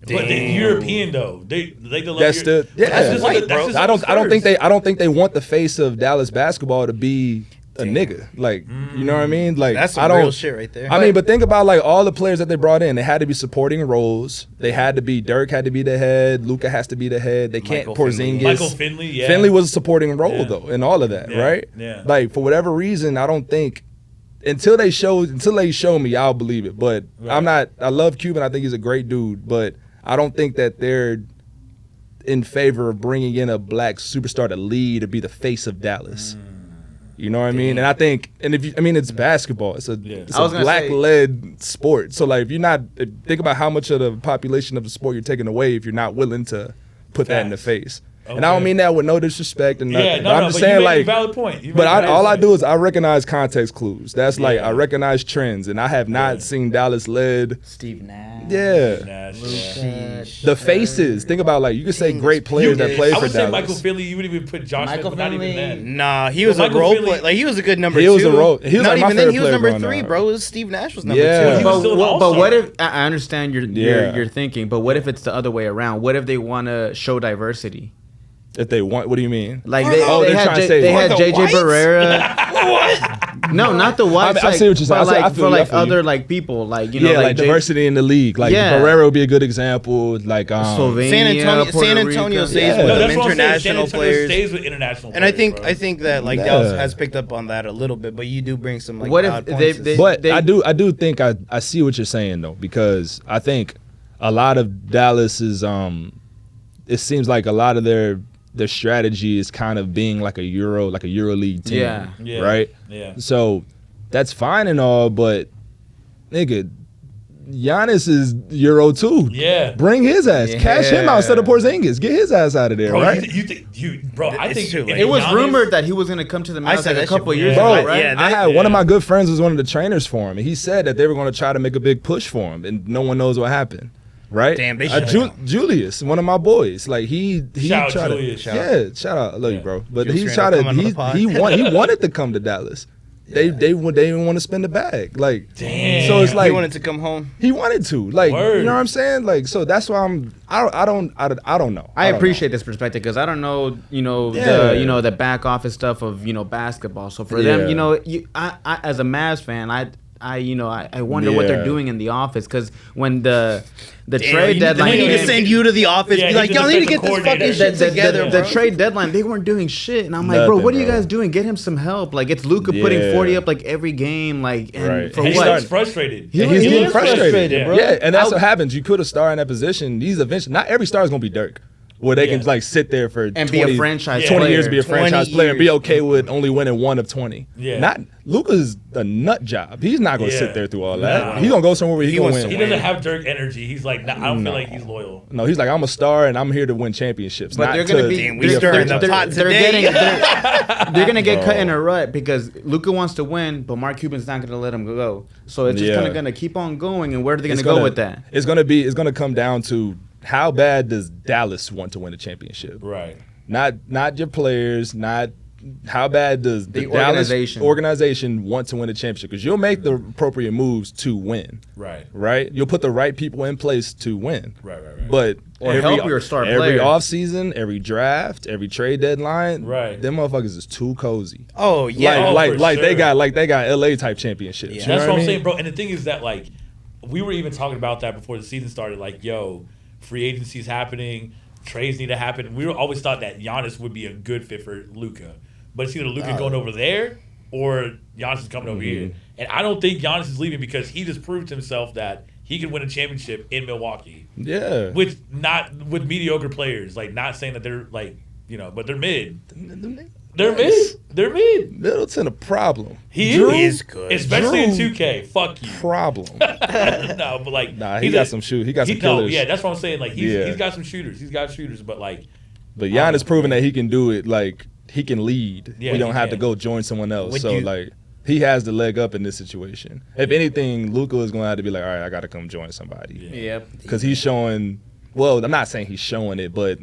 S1: But the European though, they love
S3: That's the yeah.
S1: That's just
S2: white,
S1: like, that's
S2: bro.
S1: just
S3: I don't think
S1: Spurs.
S3: I don't think they want the face of Dallas basketball to be a nigga. Like, you know what I mean? Like,
S2: That's
S3: I
S2: some
S3: don't
S2: real shit right there.
S3: I mean, but think about like all the players that they brought in. They had to be supporting roles. They had to be. Dirk had to be the head. Luka has to be the head. They can't.
S2: Michael Finley.
S3: Porzingis.
S1: Michael Finley, yeah.
S3: Finley was a supporting role
S1: Yeah.
S3: though, in all of that,
S1: Yeah,
S3: right?
S1: yeah.
S3: Like for whatever reason, I don't think until they show me, I'll believe it. But
S1: Right.
S3: I'm not. I love Cuban. I think he's a great dude, but I don't think that they're in favor of bringing in a black superstar to lead or be the face of Dallas. You know what I mean? And I think, and if you, I mean, it's basketball. It's a, it's
S4: I
S3: a
S4: was gonna
S3: black-led sport. So like, if you're not, think about how much of the population of the sport you're taking away if you're not willing to put that in the
S1: Facts.
S3: face. And I don't
S1: Okay.
S3: mean that with no disrespect and nothing.
S1: Yeah,
S3: but
S1: no,
S3: I'm
S1: no,
S3: just
S1: but
S3: saying
S1: you make a
S3: like,
S1: valid point. You
S3: but
S1: make a valid
S3: all I
S1: point.
S3: do is I recognize context clues. That's like
S1: Yeah.
S3: I recognize trends, and I have not seen Dallas led.
S4: Steve Nash.
S3: Yeah.
S1: Nash, yeah.
S3: The faces. Think about like you could say great players that play
S1: I
S3: for
S1: would say
S3: Dallas.
S1: Michael Finley. You would even put Josh
S4: Michael
S1: Smith, but not even
S4: Finley.
S1: then.
S2: Nah, he was a
S1: Michael
S2: role
S1: Finley-
S2: player. Like he was a good number
S3: He
S2: two.
S3: was a role- he was
S2: Not
S3: like my
S2: even then.
S3: favorite
S2: He was
S3: player
S2: number
S3: growing
S2: 3,
S3: up.
S2: bro. It was Steve Nash was number
S3: Yeah.
S2: 2.
S1: He was still an
S4: But
S1: all-star.
S4: what if I understand
S3: Yeah.
S4: your thinking, but what if it's the other way around? What if they want to show diversity?
S3: If they want, what do you mean?
S4: Like
S3: they're trying to say
S4: they had
S3: the
S4: JJ
S3: whites?
S4: Barrera. No, not the whites.
S3: I see what you're saying.
S4: But
S3: I
S4: like
S3: feel
S4: for
S3: you, I
S4: like
S3: feel you.
S4: other like people, like you know,
S3: Yeah, like
S4: J-
S3: diversity in the league. Like
S4: Yeah.
S3: Barrera would be a good example. Like
S4: Slovenia,
S2: San Antonio
S4: Puerto
S2: stays
S3: Yeah.
S2: with
S1: No,
S2: them
S1: that's what I'm saying. San
S2: international
S1: Antonio
S2: players.
S1: stays with international
S2: And I
S1: players, bro.
S2: think that like
S3: Yeah.
S2: Dallas has picked up on that a little bit, but you do bring some like
S4: What if
S2: odd
S4: they-
S2: points.
S4: they-
S3: But I do think I see what you're saying though, because I think a lot of Dallas is it seems like a lot of their strategy is kind of being like a EuroLeague team.
S4: Yeah.
S1: Yeah.
S3: Right?
S1: Yeah.
S3: So that's fine and all, but nigga, Giannis is Euro too.
S1: Yeah.
S3: Bring his ass. Cash him out instead of Porzingis. Get his ass out of there,
S1: Bro,
S3: right?
S1: I
S2: It's
S1: think
S2: too late.
S4: It was
S1: Giannis-
S4: rumored that he was going to come to the Mavs
S2: said
S4: like a
S2: that
S4: couple
S2: shit-
S4: years
S1: yeah.
S4: ago,
S3: Bro,
S4: right?
S2: yeah,
S3: I had one of my good friends was one of the trainers for him, and he said that they were going to try to make a big push for him, and no one knows what happened. Right?
S2: Damn, they should.
S3: Julius, one of my boys, like he
S1: Shout out
S3: tried
S1: Julius.
S3: to, yeah, shout out, I love you, bro. But
S2: Julius
S3: he's
S2: Randle
S3: tried to,
S2: coming on the pod.
S3: he wanted to come to Dallas. They didn't want to spend the bag, like.
S1: Damn.
S3: So it's like
S2: he wanted to come home.
S3: he wanted to, like,
S1: Word.
S3: you know what I'm saying, like. So that's why I don't know.
S4: I
S3: don't
S4: appreciate this perspective because I don't know,
S3: Yeah.
S4: the back office stuff of basketball. So for
S3: Yeah.
S4: them, I as a Mavs fan, I I wonder what they're doing in the office, because when the trade deadline,
S2: they need to send you to the office. Be like, y'all need to get this fucking shit together.
S4: The trade deadline, they weren't doing shit, and I'm like, bro, what are you guys doing? Get him some help. Like, it's Luka putting 40 up like every game, like, and for what?
S1: He's frustrated.
S3: He's getting frustrated,
S1: bro.
S3: Yeah, and that's what happens. You put a star in that position. He's eventually not every star is gonna be Dirk, where they can like sit there for
S4: and
S3: 20,
S4: be a franchise
S3: 20
S4: player.
S3: years, be a franchise player, and be okay with only winning 1 of 20.
S1: Yeah.
S3: Not Luka's a nut job. He's not gonna sit there through all that.
S1: No.
S3: He's gonna go somewhere where he gonna win.
S1: He doesn't have Dirk energy. He's like, I don't feel like he's loyal.
S3: No, he's like, I'm a star and I'm here to win championships.
S4: But
S3: not
S4: they're gonna be they're gonna get cut in a rut because Luka wants to win, but Mark Cuban's not gonna let him go. So it's just gonna keep on going. And where are they gonna go with that?
S3: It's gonna come down to how bad does Dallas want to win a championship?
S1: Right.
S3: Not your players, not how bad does the Dallas organization want to win a championship? Because you'll make the appropriate moves to win. Right. You'll put the right people in place to win. Right. But
S4: help your star player.
S3: Every offseason, every draft, every trade deadline, them motherfuckers is too cozy.
S2: Oh yeah.
S3: They got LA type championships.
S1: Yeah. That's what I'm saying, bro. And the thing is that like we were even talking about that before the season started. Like, yo, free agency is happening, trades need to happen. We always thought that Giannis would be a good fit for Luka. But it's either Luka going over there or Giannis is coming over here. And I don't think Giannis is leaving because he just proved to himself that he can win a championship in Milwaukee. Yeah. With mediocre players. Like, not saying that they're like, but they're mid. They're mid.
S3: Middleton a problem.
S1: He is good. Especially in 2K. Fuck you.
S3: Problem.
S1: No, but like
S3: he got some shooters. He got some killers.
S1: Yeah, that's what I'm saying. Like he's got some shooters. He's got shooters, but like
S3: Giannis proving that he can do it, like he can lead. Yeah, we don't have to go join someone else. He has the leg up in this situation. If anything, Luka is going to have to be like, all right, I got to come join somebody.
S4: Yep.
S3: Because he's showing. Well, I'm not saying he's showing it, but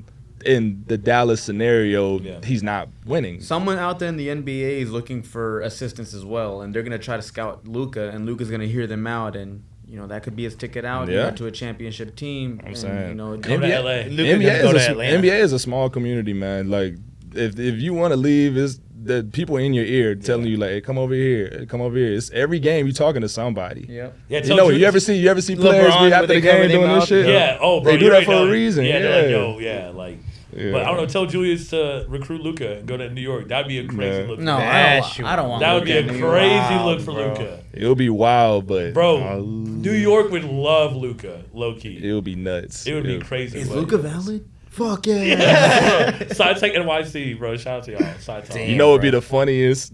S3: in the Dallas scenario, he's not winning.
S4: Someone out there in the NBA is looking for assistance as well, and they're going to try to scout Luka, and Luka's going to hear them out, and that could be his ticket out to a championship team.
S3: I'm saying,
S1: come to LA.
S3: NBA is a small community, man. Like if you want to leave, it's the people in your ear telling you like, "Hey, come over here, come over here." It's every game you talking to somebody.
S4: Yeah.
S3: You ever see players be after the game doing this shit?
S1: Yeah. Oh, bro,
S3: they do that for a reason.
S1: But I don't know. Tell Julius to recruit Luka and go to New York. That'd be a crazy look.
S4: No, I don't want.
S1: That would be a crazy look for Luka.
S3: It'll be wild, but
S1: New York would love Luka. Low key,
S3: it would be nuts.
S1: It would be crazy.
S4: Is Luka valid? Fuck yeah.
S1: Side Tech NYC, bro. Shout out to y'all. Side Tech.
S3: You know what would be the funniest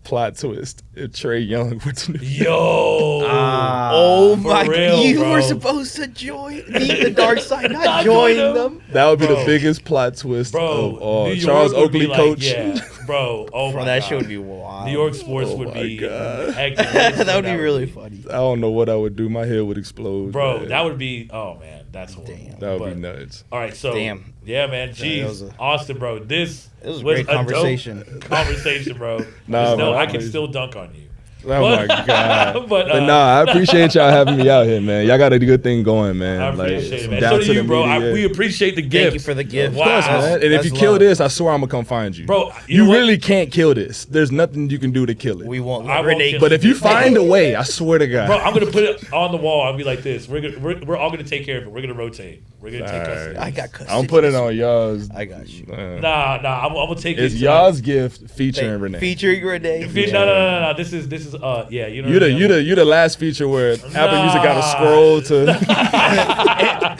S3: plot twist if Trae Young went to New York.
S1: Yo.
S2: Oh my God. You
S1: bro.
S2: were supposed to join the dark side, not join them.
S3: That would be the biggest plot twist of all. Charles Oakley coach.
S1: Bro. Oh my God.
S2: That shit would be wild.
S1: New York sports would be hectic.
S2: That would be really funny.
S3: I don't know what I would do. My head would explode.
S1: Bro,
S3: man.
S1: that would be, oh man, that's horrible.
S2: Damn.
S3: That would be nuts.
S1: All right, so yeah, man. Jeez, Austin, bro, this
S2: was a great conversation.
S1: Bro.
S3: Nah,
S1: I can still dunk on you.
S3: Oh my God. but I appreciate y'all having me out here, man. Y'all got a good thing going, man.
S1: I appreciate it, man. So do you, bro. We appreciate the gift.
S2: Thank you for the gift.
S1: Wow.
S3: Of course, man. And if you kill this, I swear I'm gonna come find you.
S1: Bro,
S3: you really can't kill this. There's nothing you can do to kill it.
S2: We won't.
S3: But if you find a way, I swear to God.
S1: Bro, I'm gonna put it on the wall. I'll be like this. We're all gonna take care of it. We're gonna rotate. We're gonna take custody.
S2: I got custody.
S3: I'm putting it on y'all's.
S2: I got you.
S1: Nah. I'm gonna take it.
S3: It's y'all's gift featuring Renee.
S2: Featuring Renee.
S1: No. This is you know.
S3: You the last feature where Apple Music got to scroll to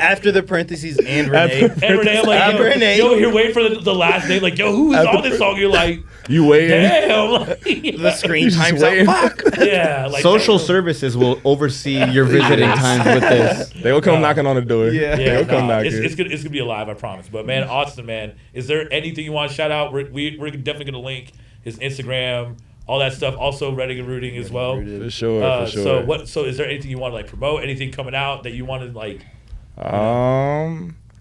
S2: after the parentheses and Renee.
S1: And Renee, I'm like, yo, you're waiting for the last name. Like, yo, who is on this song? You're like,
S3: you waiting?
S1: Damn.
S2: The screen time's up. Fuck.
S1: Yeah. Like
S4: social services will oversee your visiting times with this.
S3: They will come knocking on the door.
S1: Yeah.
S3: They'll come knocking.
S1: It's gonna be alive, I promise. But man, Austin, man, is there anything you want to shout out? We're definitely gonna link his Instagram. All that stuff, also Rettig and Rooting as well.
S3: For sure.
S1: So is there anything you want to like promote? Anything coming out that you want to like?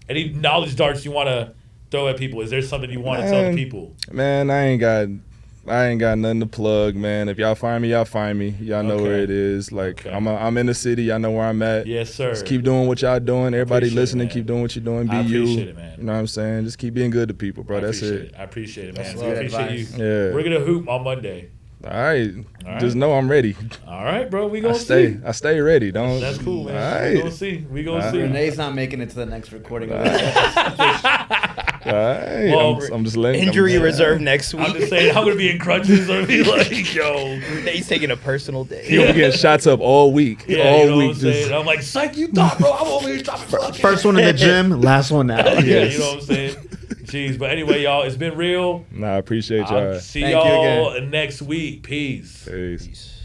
S1: Any knowledge darts you want to throw at people? Is there something you want to tell people?
S3: Man, I ain't got nothing to plug, man. If y'all find me, y'all find me. Y'all know where it is. Like I'm in the city. Y'all know where I'm at.
S1: Yes, sir.
S3: Just keep doing what y'all doing. Everybody listening, keep doing what you're doing. Be you.
S1: It, man.
S3: You know what I'm saying? Just keep being good to people, bro. That's it.
S1: I appreciate it, man.
S4: I appreciate you.
S3: Yeah.
S1: We're gonna hoop on Monday.
S3: All right. Just know I'm ready.
S1: All right, bro. We gonna see.
S3: I stay ready. Don't.
S1: That's cool, man.
S3: All right.
S1: We gonna see. We gonna see.
S4: Renee's not making it to the next recording.
S3: All right. Well, I'm just letting.
S2: Injury reserve next week.
S1: I'm just saying, I'm gonna be in crutches. I'm gonna be like, yo.
S2: He's taking a personal day.
S3: He'll be getting shots up all week.
S1: Yeah,
S3: all
S1: you know
S3: week.
S1: what I'm saying? I'm like, psych, you thought, bro. I'm over here dropping fucking.
S4: First one in the gym, last one out.
S1: Yeah, you know what I'm saying? Jeez, but anyway, y'all, it's been real.
S3: Nah, I appreciate y'all.
S1: See y'all next week. Peace.
S3: Peace.